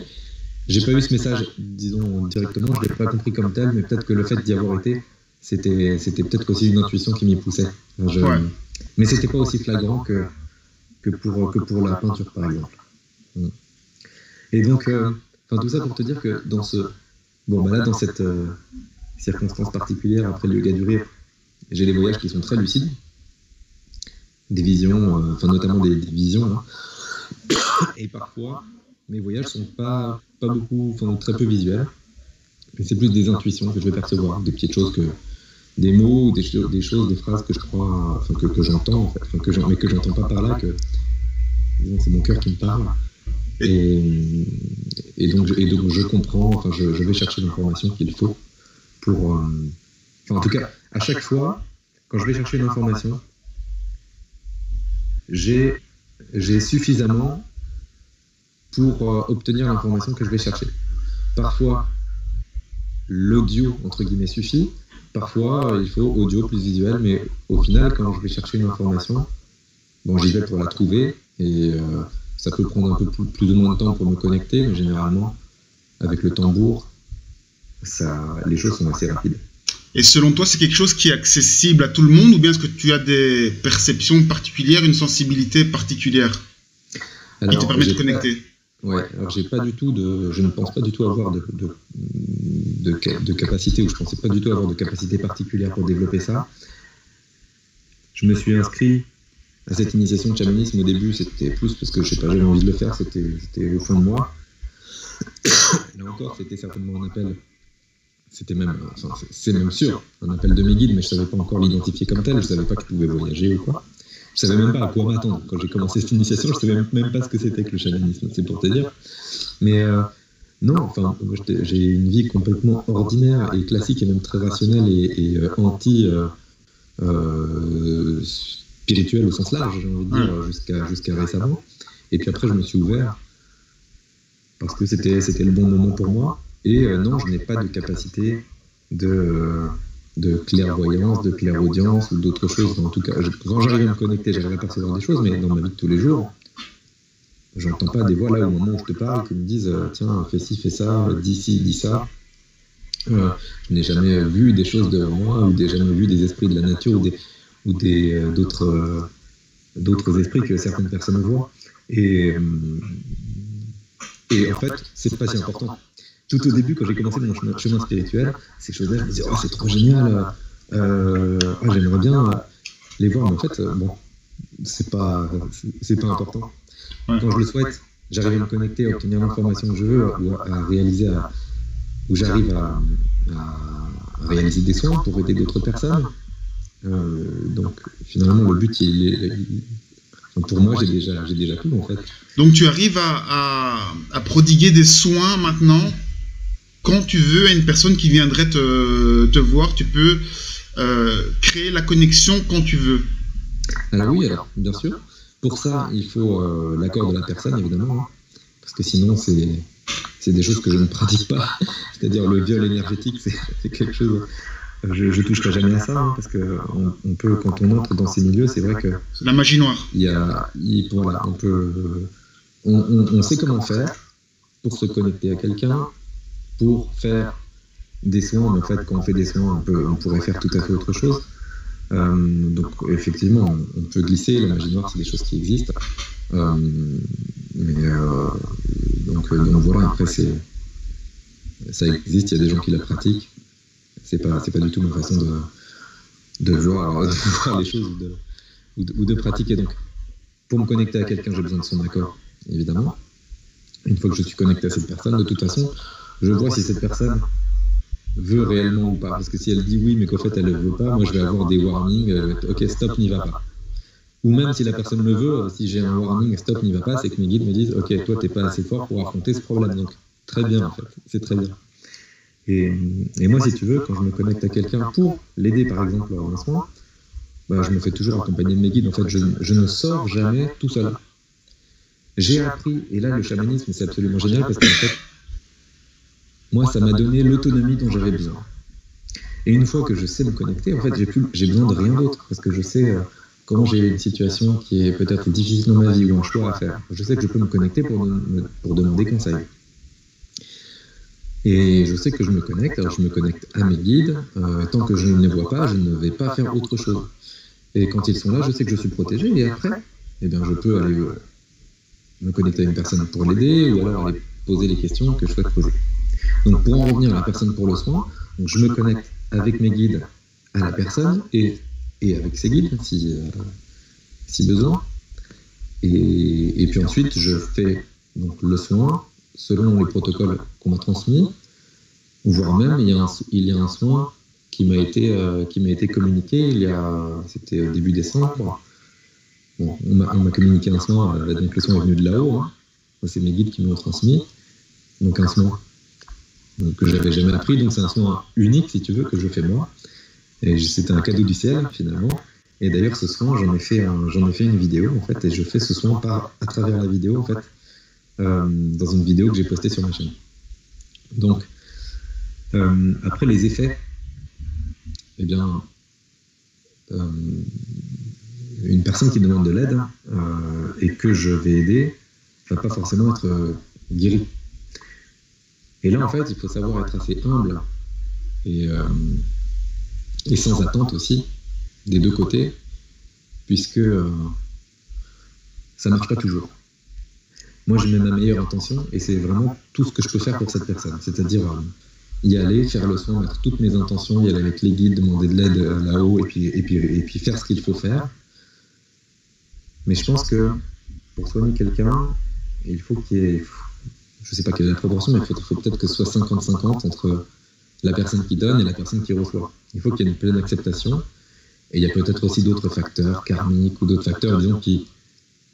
S2: j'ai pas eu ce message, disons, directement. Je l'ai pas compris comme tel, mais peut-être que le fait d'y avoir été, c'était peut-être aussi une intuition qui m'y poussait. Mais c'était pas aussi flagrant que pour la peinture, par exemple. Et donc, tout ça pour te dire que dans cette circonstance particulière, après le yoga du rire, j'ai les voyages qui sont très lucides, des visions, notamment des visions. Hein. Et parfois, mes voyages sont pas beaucoup, très peu visuels. Mais c'est plus des intuitions que je vais percevoir, des petites choses, des mots, des choses, des phrases que je crois, que j'entends, en fait, mais que j'entends pas par là, que disons, c'est mon cœur qui me parle. Et donc je comprends, je vais chercher l'information qu'il faut pour... en tout cas, à chaque fois, quand je vais chercher une information, j'ai suffisamment pour obtenir l'information que je vais chercher. Parfois, l'audio, entre guillemets, suffit. Parfois, il faut audio plus visuel, mais au final, quand je vais chercher une information, j'y vais pour la trouver, et ça peut prendre un peu plus ou moins de temps pour me connecter, mais généralement, avec le tambour, les choses sont assez rapides.
S1: Et selon toi, c'est quelque chose qui est accessible à tout le monde, ou bien est-ce que tu as des perceptions particulières, une sensibilité particulière qui te permet de connecter?
S2: Ouais, alors je ne pense pas du tout avoir de capacité, ou je ne pensais pas du tout avoir de capacité particulière pour développer ça. Je me suis inscrit à cette initiation de chamanisme. Au début, c'était plus parce que j'avais envie de le faire, c'était au fond de moi. Là encore, c'était certainement un appel. C'est même sûr, un appel de mes guides, mais je ne savais pas encore l'identifier comme tel, je ne savais pas que je pouvais voyager ou quoi. je savais même pas à quoi m'attendre. Quand j'ai commencé cette initiation, je savais même pas ce que c'était que le chamanisme, c'est pour te dire. Mais non, enfin, j'ai une vie complètement ordinaire et classique et même très rationnelle et spirituelle au sens large, j'ai envie de dire, jusqu'à récemment. Et puis après, je me suis ouvert parce que c'était le bon moment pour moi. Et non, je n'ai pas de capacité de clairvoyance, de clairaudience ou d'autres choses. En tout cas, quand j'arrive à me connecter, j'arrive à percevoir des choses, mais dans ma vie de tous les jours, j'entends pas des voix là au moment où je te parle qui me disent tiens, fais ci, fais ça, dis ci, dis ça. Je n'ai jamais vu des choses devant moi ou jamais vu des esprits de la nature ou d'autres esprits que certaines personnes voient. Et en fait, c'est pas si important. Tout au début, quand j'ai commencé mon chemin spirituel, ces choses-là, je me disais, oh, c'est trop génial, j'aimerais bien les voir, mais en fait, bon, c'est pas important. Quand je le souhaite, j'arrive à me connecter, à obtenir l'information que je veux, ou à réaliser, ou j'arrive à réaliser des soins pour aider d'autres personnes. Donc, finalement, le but, pour moi, j'ai déjà tout, en fait.
S1: Donc, tu arrives à prodiguer des soins maintenant. Quand tu veux, à une personne qui viendrait te voir, tu peux créer la connexion quand tu veux.
S2: Alors oui, bien sûr. Pour ça, il faut l'accord de la personne, évidemment. Hein, parce que sinon, c'est des choses que je ne pratique pas. C'est-à-dire le viol énergétique, c'est quelque chose... Je ne toucherai jamais à ça, hein, parce que on peut, quand on entre dans ces milieux, c'est vrai que...
S1: C'est la magie noire.
S2: Voilà, on sait comment faire pour se connecter à quelqu'un, pour faire des soins, mais en fait, quand on fait des soins, on pourrait faire tout à fait autre chose. Donc, effectivement, on peut glisser, la magie noire, c'est des choses qui existent. Donc voilà, après, ça existe, il y a des gens qui la pratiquent. C'est pas du tout ma façon de voir les choses ou de pratiquer. Donc, pour me connecter à quelqu'un, j'ai besoin de son accord, évidemment. Une fois que je suis connecté à cette personne, de toute façon, je vois si cette personne veut réellement ou pas. Parce que si elle dit oui, mais qu'en fait elle ne veut pas, moi je vais avoir des warnings, ok, stop, n'y va pas. Ou même si la personne le veut, si j'ai un warning, stop, n'y va pas, c'est que mes guides me disent, ok, toi t'es pas assez fort pour affronter ce problème. Donc, très bien en fait, c'est très bien. Et moi, si tu veux, quand je me connecte à quelqu'un pour l'aider, par exemple, lors d'un soin, je me fais toujours accompagner de mes guides. En fait, je ne sors jamais tout seul. J'ai appris, et là, le chamanisme, c'est absolument génial parce qu'en fait, moi, ça m'a donné l'autonomie dont j'avais besoin. Et une fois que je sais me connecter, en fait, j'ai besoin de rien d'autre parce que je sais quand j'ai une situation qui est peut-être difficile dans ma vie ou un choix à faire. Je sais que je peux me connecter pour demander conseil. Et je sais que je me connecte, alors je me connecte à mes guides, tant que je ne les vois pas, je ne vais pas faire autre chose. Et quand ils sont là, je sais que je suis protégé, et après, eh bien, je peux aller me connecter à une personne pour l'aider, ou alors aller poser les questions que je souhaite poser. Donc pour en revenir à la personne pour le soin, donc je me connecte avec mes guides à la personne, et avec ses guides, si besoin. Et puis ensuite, je fais donc, le soin, selon les protocoles qu'on m'a transmis, voire même il y a un soin qui m'a été communiqué c'était au début décembre. Bon, on m'a communiqué un soin, donc le soin est venu de là-haut, hein. C'est mes guides qui m'ont transmis, donc un soin que je n'avais jamais appris, donc c'est un soin unique si tu veux que je fais moi, et c'était un cadeau du ciel finalement. Et d'ailleurs ce soin j'en ai fait une vidéo en fait, et je fais ce soin à travers la vidéo en fait. Dans une vidéo que j'ai postée sur ma chaîne. Donc, après les effets, eh bien, une personne qui demande de l'aide et que je vais aider ne va pas forcément être guérie. Et là, en fait, il faut savoir être assez humble et sans attente aussi, des deux côtés, puisque ça ne marche pas toujours. Moi, je mets ma meilleure intention et c'est vraiment tout ce que je peux faire pour cette personne. C'est-à-dire y aller, faire le soin, mettre toutes mes intentions, y aller avec les guides, demander de l'aide là-haut et puis faire ce qu'il faut faire. Mais je pense que pour soigner quelqu'un, il faut qu'il y ait, je ne sais pas quelle est la proportion, mais il faut peut-être que ce soit 50-50 entre la personne qui donne et la personne qui reçoit. Il faut qu'il y ait une pleine acceptation Et il y a peut-être aussi d'autres facteurs karmiques ou d'autres facteurs, disons, qui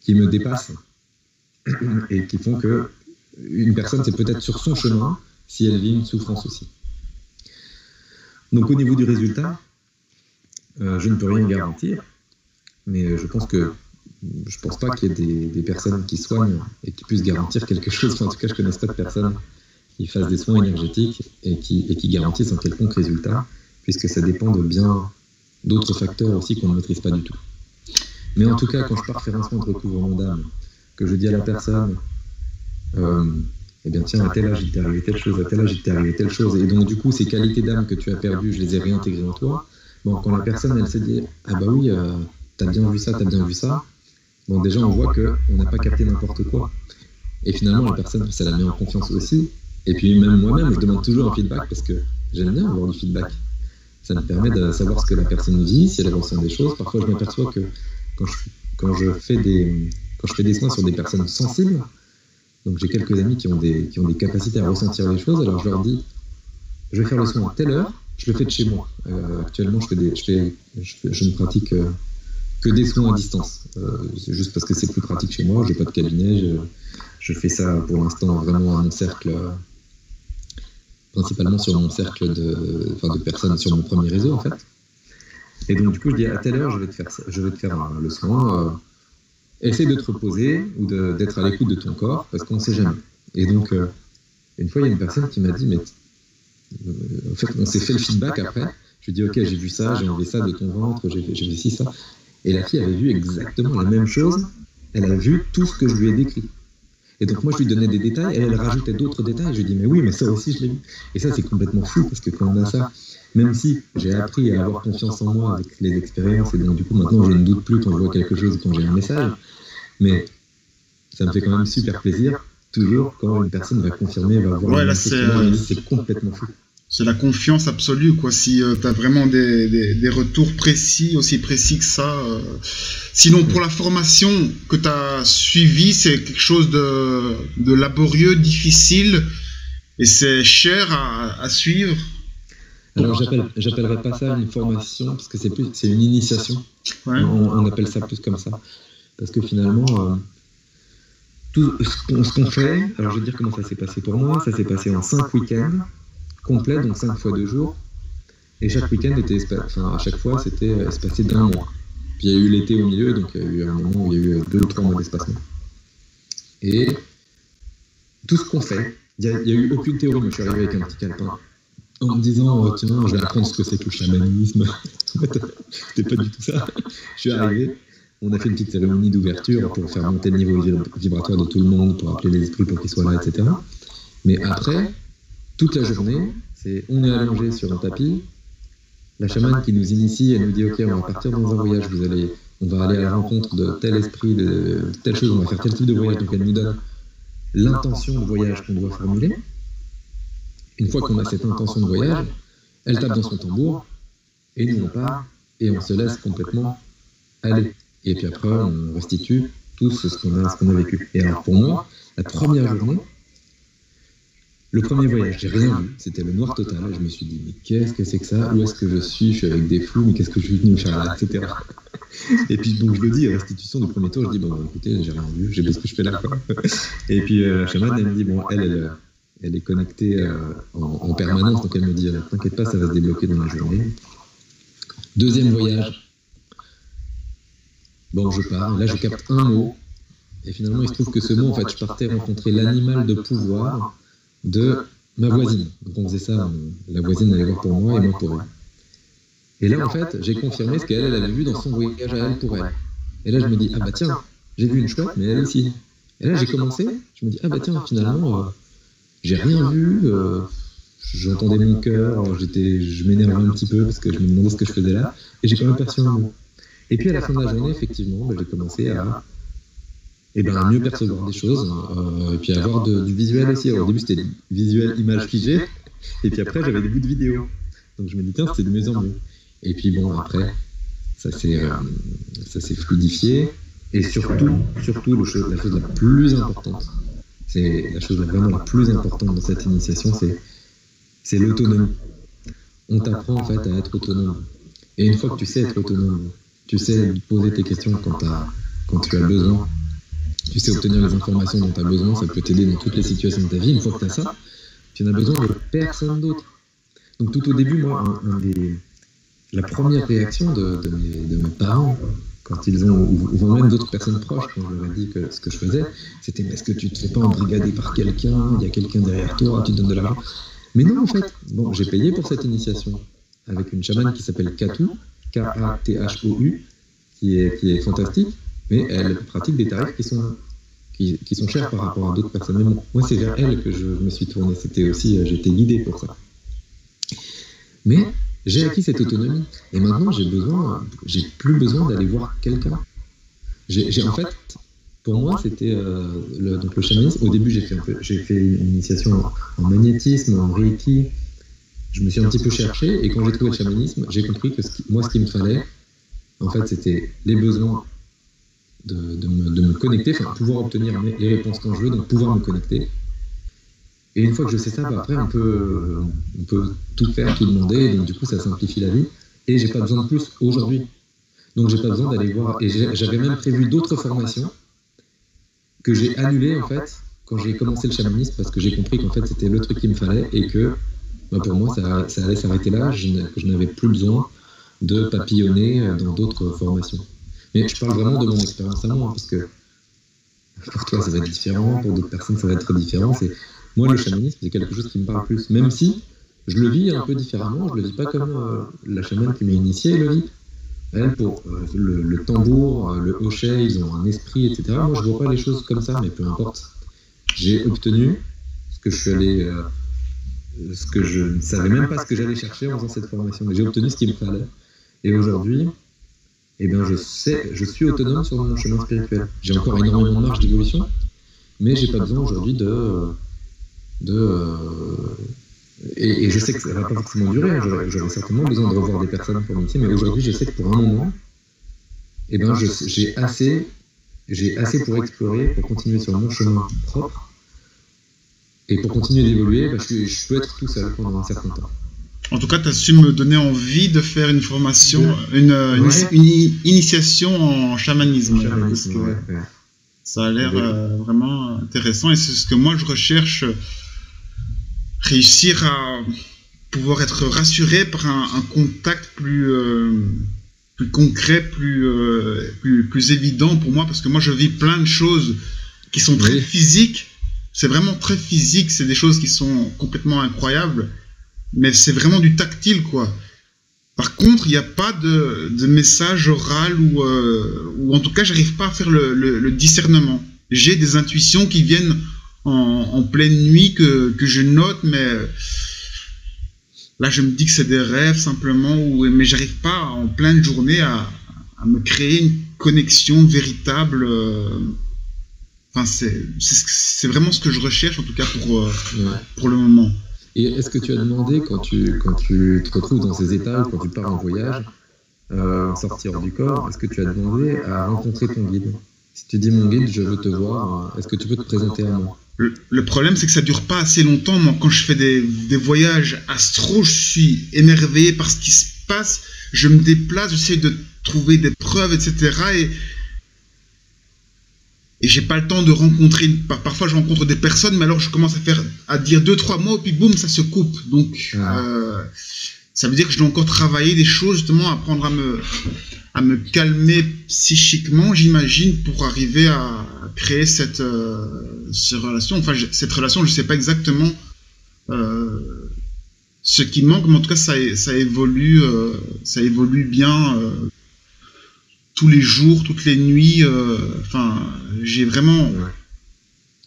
S2: me dépassent et qui font que une personne, c'est peut-être sur son chemin si elle vit une souffrance aussi. Donc au niveau du résultat, je ne peux rien garantir, mais je pense pas qu'il y ait des personnes qui soignent et qui puissent garantir quelque chose. Enfin, en tout cas, je ne connais pas de personnes qui fassent des soins énergétiques et qui garantissent un quelconque résultat, puisque ça dépend de bien d'autres facteurs aussi qu'on ne maîtrise pas du tout. Mais en tout cas, quand je pars faire un soin de recouvrement d'âme, que je dis à la personne, eh bien tiens, à tel âge il t'est arrivé telle chose, à tel âge il t'est arrivé telle chose, et donc du coup, ces qualités d'âme que tu as perdues, je les ai réintégrées en toi. Bon, quand la personne, elle se dit, ah bah oui, t'as bien vu ça, bon, déjà, on voit qu'on n'a pas capté n'importe quoi. Et finalement, la personne, ça la met en confiance aussi. Et puis même moi-même, je demande toujours un feedback parce que j'aime bien avoir du feedback. Ça me permet de savoir ce que la personne vit, si elle ressent des choses. Parfois, je m'aperçois que quand je fais des soins sur des personnes sensibles, donc j'ai quelques amis qui ont des capacités à ressentir les choses, alors je leur dis, je vais faire le soin à telle heure, je le fais de chez moi. Actuellement, je ne pratique que des soins à distance. C'est juste parce que c'est plus pratique chez moi, je n'ai pas de cabinet, je fais ça pour l'instant vraiment à mon cercle, principalement sur mon cercle de personnes sur mon premier réseau en fait. Et donc du coup je dis à telle heure je vais te faire le soin, essaie de te reposer ou d'être à l'écoute de ton corps parce qu'on ne sait jamais. Et donc une fois il y a une personne qui m'a dit mais en fait on s'est fait le feedback après, je lui dis ok j'ai vu ça, j'ai enlevé ça de ton ventre, j'ai vu ci, ça. Et la fille avait vu exactement la même chose, elle a vu tout ce que je lui ai décrit. Et donc moi je lui donnais des détails, elle rajoutait d'autres détails, je lui dis mais oui mais ça aussi je l'ai vu. Et ça c'est complètement fou parce que quand on a ça, même si j'ai appris à avoir confiance en moi avec les expériences et donc du coup maintenant je ne doute plus quand je vois quelque chose, quand j'ai un message, mais ça me fait quand même super plaisir toujours quand une personne va confirmer, va voir
S1: là,
S2: c'est complètement fou.
S1: C'est la confiance absolue, quoi. Si tu as vraiment des retours précis, aussi précis que ça. Sinon, pour la formation que tu as suivie, c'est quelque chose de laborieux, difficile, et c'est cher à suivre.
S2: Alors, j'appellerais pas ça une formation, parce que c'est une initiation. Ouais. On appelle ça plus comme ça. Parce que finalement, tout ce qu'on fait, alors je vais dire comment ça s'est passé pour moi, ça s'est passé en 5 week-ends. Complet, donc 5 fois 2 jours. Et chaque week-end était à chaque fois, c'était espacé d'1 mois. Puis il y a eu l'été au milieu, donc il y a eu un moment où il y a eu 2 ou 3 mois d'espacement. Et tout ce qu'on fait, il n'y a eu aucune théorie. Moi, je suis arrivé avec un petit calepin en me disant, tiens, je vais apprendre ce que c'est que le chamanisme. C'était pas du tout ça. Je suis arrivé, on a fait une petite cérémonie d'ouverture pour faire monter le niveau vibratoire de tout le monde, pour appeler les esprits pour qu'ils soient là, etc. Mais après, toute la journée, on est allongé sur un tapis, la chamane qui nous initie, elle nous dit ok, on va partir dans un voyage, on va aller à la rencontre de tel esprit, de telle chose, on va faire tel type de voyage, donc elle nous donne l'intention de voyage qu'on doit formuler. Une fois qu'on a cette intention de voyage, elle tape dans son tambour, et nous on part, et on se laisse complètement aller. Et puis après, on restitue tout ce qu'on a vécu. Et alors pour moi, la première journée, le premier voyage, j'ai rien vu, c'était le noir total. Je me suis dit, mais qu'est-ce que c'est que ça? Où est-ce que je suis avec des flous, mais qu'est-ce que je suis venu faire là, etc. Et puis, donc, je le dis, restitution du premier tour, je dis, bon, écoutez, j'ai rien vu, j'ai vu ce que je fais là, quoi. Et puis, la chamane, elle me dit, bon, elle est connectée en permanence, donc elle me dit, t'inquiète pas, ça va se débloquer dans la journée. Deuxième voyage. Bon, je pars, là, je capte un mot, et finalement, il se trouve que ce mot, en fait, je partais rencontrer l'animal de pouvoir de ma voisine. Donc on faisait ça, la voisine allait voir pour moi et moi pour elle. Et là en fait, j'ai confirmé ce qu'elle avait vu dans son voyage à elle pour elle. Et là je me dis, ah bah tiens, j'ai vu une chouette, mais elle aussi. Et là j'ai commencé, je me dis, ah bah tiens, finalement, j'ai rien vu, j'entendais mon cœur, je m'énervais un petit peu parce que je me demandais ce que je faisais là, et j'ai quand même perçu un mot. Et puis à la fin de la journée, effectivement, j'ai commencé à mieux percevoir des choses, et puis avoir du visuel aussi. Alors, au début, c'était visuel, image figée, et puis après, j'avais des bouts de vidéo. Donc, je me dis, tiens, c'était de mieux en mieux. Et puis, bon, après, ça s'est fluidifié, et surtout, la chose la plus importante, c'est la chose vraiment la plus importante dans cette initiation, c'est l'autonomie. On t'apprend, en fait, à être autonome. Et une fois que tu sais être autonome, tu sais poser tes questions quand tu as besoin, tu sais obtenir les informations dont tu as besoin, ça peut t'aider dans toutes les situations de ta vie. Une fois que tu as ça, tu n'as besoin de personne d'autre. Donc tout au début, moi, la première réaction de mes parents, quand ils ont, ou même d'autres personnes proches, quand je leur ai dit que ce que je faisais, c'était est-ce que tu ne te fais pas embrigader par quelqu'un, il y a quelqu'un derrière toi, tu te donnes de l'argent. Mais non, en fait, bon, j'ai payé pour cette initiation avec une chamane qui s'appelle Kathou, Kathou, qui est fantastique, mais elle pratique des tarifs qui sont chers par rapport à d'autres personnes. Mais bon, moi, c'est vers elle que je me suis tourné. C'était aussi, j'étais guidé pour ça. Mais j'ai acquis cette autonomie. Et maintenant, j'ai plus besoin d'aller voir quelqu'un. En fait, pour moi, c'était donc le chamanisme. Au début, j'ai fait une initiation en magnétisme, en reiki. Je me suis un petit peu cherché. Et quand j'ai trouvé le chamanisme, j'ai compris que ce qu'il me fallait, en fait, c'était les besoins de me connecter, enfin, pouvoir obtenir les réponses quand je veux, donc pouvoir me connecter. Et une fois que je sais ça, bah, après, on peut tout faire, tout demander, donc du coup, ça simplifie la vie. Et j'ai pas besoin de plus aujourd'hui. Donc, j'ai pas besoin d'aller voir. Et j'avais même prévu d'autres formations que j'ai annulées, en fait, quand j'ai commencé le chamanisme, parce que j'ai compris qu'en fait, c'était le truc qu'il me fallait et que, bah, pour moi, ça allait s'arrêter là, que je n'avais plus besoin de papillonner dans d'autres formations. Mais je parle vraiment de mon expérience à moi, parce que pour toi, ça va être différent, pour d'autres personnes, ça va être différent. Moi, le chamanisme, c'est quelque chose qui me parle plus, même si je le vis un peu différemment. Je le vis pas comme la chamane qui m'a initié le vit. Elle, pour le tambour, le hochet, ils ont un esprit, etc. Moi, je vois pas les choses comme ça, mais peu importe. J'ai obtenu ce que je suis allé, ce que je ne savais même pas ce que j'allais chercher en faisant cette formation, mais j'ai obtenu ce qu'il me fallait. Et aujourd'hui, eh bien, je suis autonome sur mon chemin spirituel. J'ai encore énormément de marge d'évolution, mais j'ai pas besoin aujourd'hui et je sais que ça va pas forcément durer. J'aurai certainement besoin de revoir des personnes pour m'initier, mais aujourd'hui, je sais que pour un moment, eh ben, j'ai assez pour explorer, pour continuer sur mon chemin propre, et pour continuer d'évoluer, parce que je peux être tout seul pendant un certain temps.
S1: En tout cas, tu as su me donner envie de faire une formation, une initiation en chamanisme. Ça a l'air vraiment intéressant et c'est ce que moi je recherche, réussir à pouvoir être rassuré par un contact plus concret, plus évident pour moi, parce que moi je vis plein de choses qui sont très physiques. C'est vraiment très physique, c'est des choses qui sont complètement incroyables. Mais c'est vraiment du tactile, quoi. Par contre, il n'y a pas de message oral ou en tout cas, j'arrive pas à faire le discernement. J'ai des intuitions qui viennent en pleine nuit que je note, mais là, je me dis que c'est des rêves simplement, mais j'arrive pas en pleine journée à me créer une connexion véritable. Enfin, c'est vraiment ce que je recherche, en tout cas pour le moment.
S2: Et est-ce que tu as demandé, quand tu te retrouves dans ces états, ou quand tu pars en voyage, sortir du corps, est-ce que tu as demandé à rencontrer ton guide? Si tu dis mon guide, je veux te voir, est-ce que tu peux te présenter à moi?
S1: Le problème, c'est que ça dure pas assez longtemps. Moi, quand je fais des voyages astro, je suis émerveillé par ce qui se passe. Je me déplace, j'essaie de trouver des preuves, etc. Et j'ai pas le temps de rencontrer. Parfois, je rencontre des personnes, mais alors je commence à dire 2-3 mots, puis boum, ça se coupe. Donc, ça veut dire que je dois encore travailler des choses, justement, apprendre à me calmer psychiquement, j'imagine, pour arriver à créer cette relation. Enfin, cette relation, je sais pas exactement ce qui manque, mais en tout cas, ça évolue bien. Tous les jours, toutes les nuits, j'ai vraiment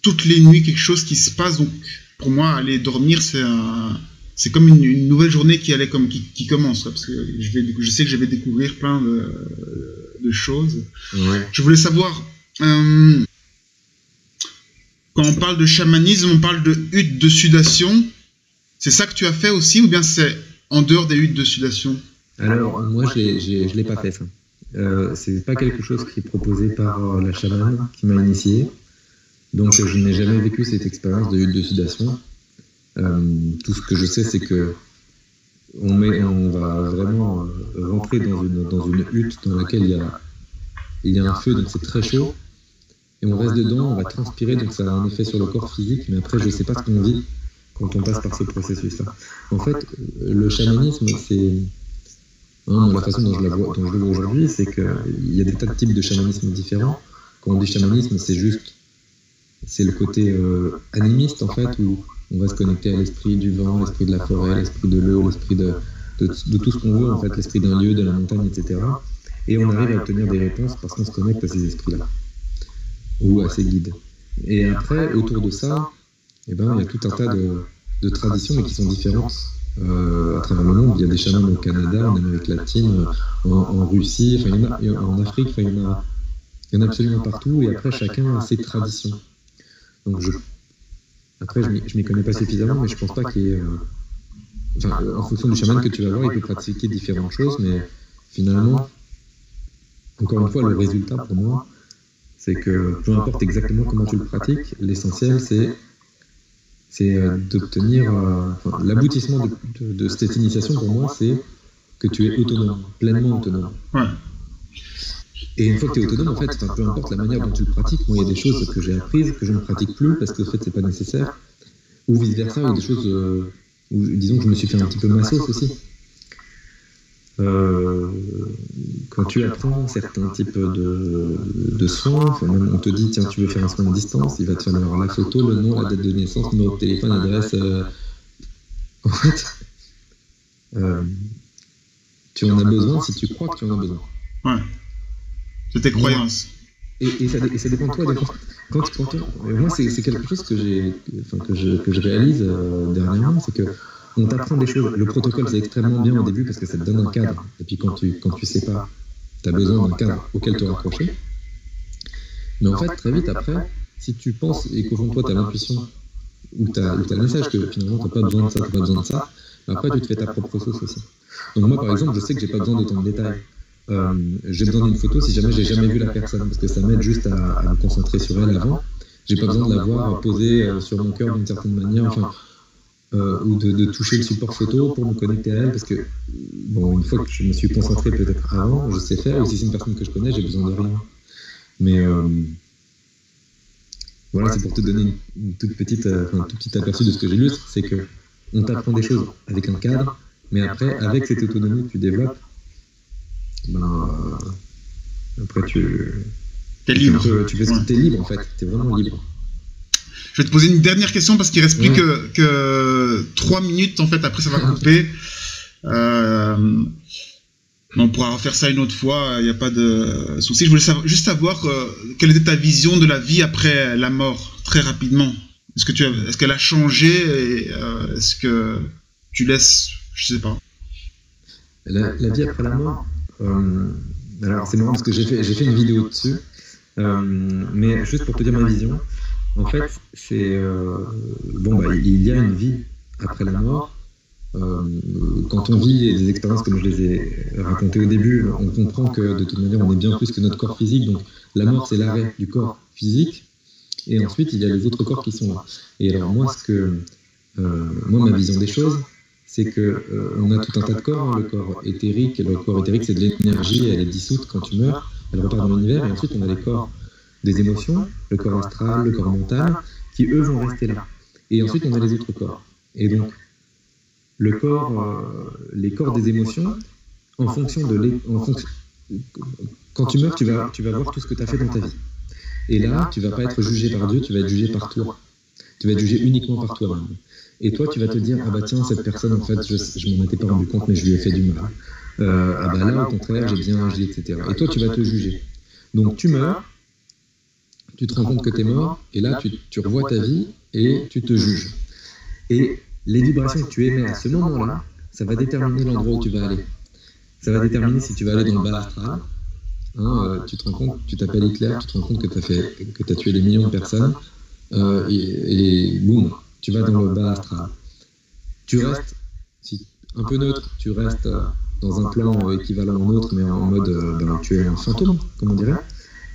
S1: toutes les nuits quelque chose qui se passe. Donc, pour moi, aller dormir, c'est comme une nouvelle journée qui commence, parce que je sais que je vais découvrir plein de choses. Ouais. Je voulais savoir, quand on parle de chamanisme, on parle de huttes de sudation. C'est ça que tu as fait aussi, ou bien c'est en dehors des huttes de sudation?
S2: Alors, moi, je l'ai pas fait, ça. C'est pas quelque chose qui est proposé par la chamane qui m'a initié, donc je n'ai jamais vécu cette expérience de hutte de sudation. Tout ce que je sais, c'est que on va vraiment rentrer dans une hutte dans laquelle il y a un feu, donc c'est très chaud, et on reste dedans, on va transpirer, donc ça a un effet sur le corps physique, mais après, je ne sais pas ce qu'on vit quand on passe par ce processus-là. En fait, le chamanisme, c'est... Hein, la façon dont je le vois aujourd'hui, c'est qu'il y a des tas de types de chamanisme différents. Quand on dit chamanisme, c'est le côté animiste, en fait, où on va se connecter à l'esprit du vent, l'esprit de la forêt, l'esprit de l'eau, l'esprit de tout ce qu'on veut, en fait, l'esprit d'un lieu, de la montagne, etc. Et on arrive à obtenir des réponses parce qu'on se connecte à ces esprits-là, ou à ces guides. Et après, autour de ça, eh ben, il y a tout un tas de traditions, mais qui sont différentes à travers le monde. Il y a des chamans au Canada, en Amérique latine, en Russie, enfin, il y en a en Afrique, enfin, il y en a absolument partout, et après, chacun a ses traditions. Donc, après, je m'y connais pas suffisamment, mais je pense pas qu'il y ait... Enfin, en fonction du chaman que tu vas voir, il peut pratiquer différentes choses, mais finalement, encore une fois, le résultat pour moi, c'est que peu importe exactement comment tu le pratiques, l'essentiel, c'est d'obtenir... enfin, l'aboutissement de cette initiation, pour moi, c'est que tu es autonome, pleinement autonome.
S1: Ouais.
S2: Et une fois que tu es autonome, en fait, peu importe la manière dont tu le pratiques, moi, il y a des choses que j'ai apprises, que je ne pratique plus, parce que en fait, c'est pas nécessaire, ou vice-versa, ou des choses où, disons que je me suis fait un petit peu massos aussi. Quand tu apprends certains types de soins, enfin, même on te dit, tiens, tu veux faire un soin à distance, il va te falloir la photo, le nom, la date de naissance, numéro de téléphone, adresse... En fait, tu en as besoin si tu crois que tu en as besoin.
S1: Ouais. C'est tes croyances.
S2: Et ça dépend de toi. Moi, c'est quelque chose que je réalise dernièrement, c'est que on t'apprend des choses. Le protocole, c'est extrêmement bien au début parce que ça te donne un cadre. Et puis quand tu sais pas, tu as besoin d'un cadre auquel te raccrocher. Mais en fait, très vite après, si tu penses et qu'au fond de toi, tu as l'intuition ou tu as le message que finalement, tu n'as pas besoin de ça, tu n'as pas besoin de ça, après, tu te fais ta propre sauce aussi. Donc moi, par exemple, je sais que j'ai pas besoin d'autant de détails. J'ai besoin d'une photo si jamais j'ai jamais vu la personne, parce que ça m'aide juste à me concentrer sur elle avant. J'ai pas besoin de la voir posée sur mon cœur d'une certaine manière, enfin, ou de toucher le support photo pour me connecter à elle, parce que bon, une fois que je me suis concentré peut-être avant, je sais faire, ou si c'est une personne que je connais, j'ai besoin de rien. Mais voilà, c'est pour te donner une toute petite, un tout petit aperçu de ce que j'illustre, c'est que on t'apprend des choses avec un cadre, mais après, avec cette autonomie que tu développes, après
S1: t'es libre.
S2: T'es libre en fait, t'es vraiment libre.
S1: Je vais te poser une dernière question parce qu'il reste plus que 3 minutes en fait, après ça va couper. On pourra refaire ça une autre fois, il n'y a pas de souci. Je voulais juste savoir quelle était ta vision de la vie après la mort, très rapidement. Est-ce qu'elle a changé et est-ce que tu laisses, je sais pas.
S2: La vie après la mort, alors c'est marrant parce que j'ai fait une vidéo dessus, mais juste pour te dire ma vision, en fait, c'est il y a une vie après la mort. Quand on vit des expériences comme je les ai racontées au début, on comprend que de toute manière on est bien plus que notre corps physique, donc la mort c'est l'arrêt du corps physique, et ensuite il y a les autres corps qui sont là. Et alors moi, ma vision des choses, c'est que on a tout un tas de corps, le corps éthérique c'est de l'énergie, elle est dissoute quand tu meurs, elle repart dans l'univers, et ensuite on a les corps des émotions, le corps astral, le corps mental, qui eux vont rester là. Et ensuite on a les autres corps. Et donc les corps des émotions, quand tu meurs, tu vas voir tout ce que tu as fait dans ta vie. Et là, tu vas pas être jugé par Dieu, tu vas être jugé par toi. Tu vas être jugé uniquement par toi-même. Et toi, tu vas te dire, ah bah tiens, cette personne, en fait, je m'en étais pas rendu compte, mais je lui ai fait du mal. Ah bah là, au contraire, j'ai bien agi, etc. Et toi, tu vas te juger. Donc tu meurs, tu te rends compte que tu es mort, et là, tu revois ta vie, et tu te juges. Et les vibrations que tu émets à ce moment-là, ça va déterminer l'endroit où tu vas aller. Ça va déterminer si tu vas aller dans le bas astral. Tu te rends compte, tu t'appelles Hitler, tu te rends compte que tu as tué des millions de personnes, et boum, tu vas dans le bas astral. Tu restes un peu neutre, tu restes dans un plan équivalent au nôtre, mais en mode tu es un fantôme, comme on dirait.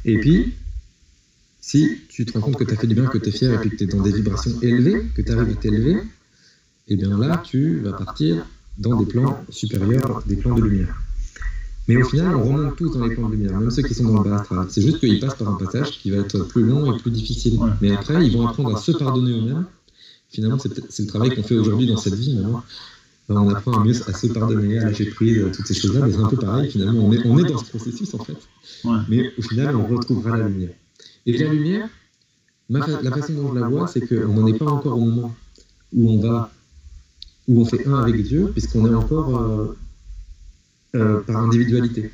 S2: Et puis, si tu te rends compte que tu as fait du bien, que tu es fier, et puis que tu es dans des vibrations élevées, que tu arrives à t'élever, et bien là, tu vas partir dans des plans supérieurs, des plans de lumière. Mais au final, on remonte tous dans les plans de lumière, même ceux qui sont dans le bas astral. C'est juste qu'ils passent par un passage qui va être plus long et plus difficile.
S1: Ouais.
S2: Mais après, ils vont apprendre à se pardonner eux-mêmes. Finalement, c'est le travail qu'on fait aujourd'hui dans cette vie. Maintenant. On apprend à mieux à se pardonner, à lâcher prise, toutes ces choses-là. Mais c'est un peu pareil, finalement. On est dans ce processus, en fait.
S1: Ouais.
S2: Mais au final, on retrouvera la lumière. Et la lumière, la façon dont je la vois, c'est qu'on n'en est pas encore au moment où on fait un avec Dieu, puisqu'on est encore par individualité.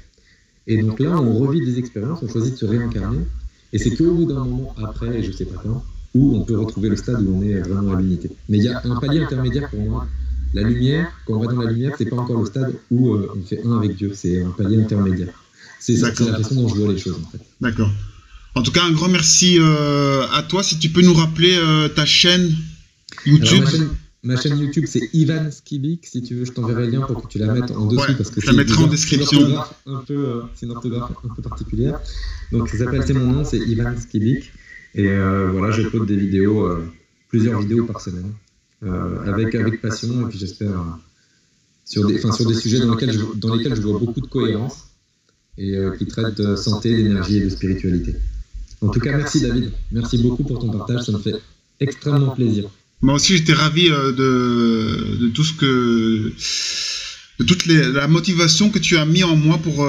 S2: Et donc là, on revit des expériences, on choisit de se réincarner, et c'est qu'au bout d'un moment après, et je ne sais pas quand, où on peut retrouver le stade où on est vraiment à l'unité. Mais il y a un palier intermédiaire pour moi. La lumière, quand on va dans la lumière, c'est pas encore le stade où on fait un avec Dieu, c'est un palier intermédiaire. C'est la façon dont je vois les choses, en fait.
S1: D'accord. En tout cas, un grand merci à toi. Si tu peux nous rappeler ta chaîne YouTube.
S2: Alors, ma chaîne YouTube, c'est Ivan Skibik. Si tu veux, je t'enverrai le lien pour que tu la mettes en dessous.
S1: Ouais,
S2: parce que
S1: je la mettrai en description.
S2: C'est une orthographe un peu particulière. Donc, c'est mon nom, c'est Ivan Skibik. Et voilà, j'upload des vidéos, plusieurs vidéos par semaine, avec passion. Et puis, j'espère, sur des sujets dans lesquels je vois beaucoup de cohérence et qui traitent de santé, d'énergie et de spiritualité. En tout cas, merci David. Merci beaucoup pour ton partage. Ça me fait extrêmement plaisir.
S1: Moi aussi, j'étais ravi de tout ce que, de toute la motivation que tu as mis en moi pour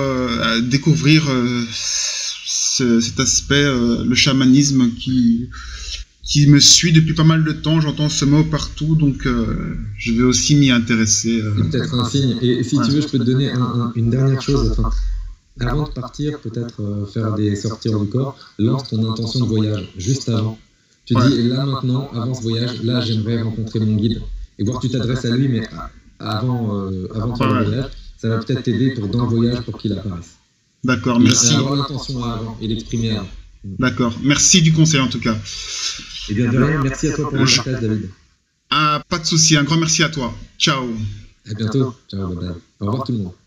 S1: découvrir cet aspect, le chamanisme qui me suit depuis pas mal de temps. J'entends ce mot partout, donc je vais aussi m'y intéresser.
S2: C'est peut-être un signe. Et si tu veux, je peux te donner une dernière chose. Enfin, avant de partir, peut-être faire des sorties hors du corps, lance ton intention de voyage juste avant. Tu dis, là maintenant, avant ce voyage, là j'aimerais rencontrer mon guide. Et voir que tu t'adresses à lui, mais avant de faire le voyage, ça va peut-être t'aider dans le voyage pour qu'il apparaisse.
S1: D'accord, merci.
S2: Avoir l'intention avant et l'exprimer avant.
S1: D'accord, merci du conseil en tout cas.
S2: Et bien de rien, merci à toi pour le partage, David.
S1: Ah, pas de souci, un grand merci à toi. Ciao.
S2: À bientôt. Ciao, bye bye. Au revoir tout le monde.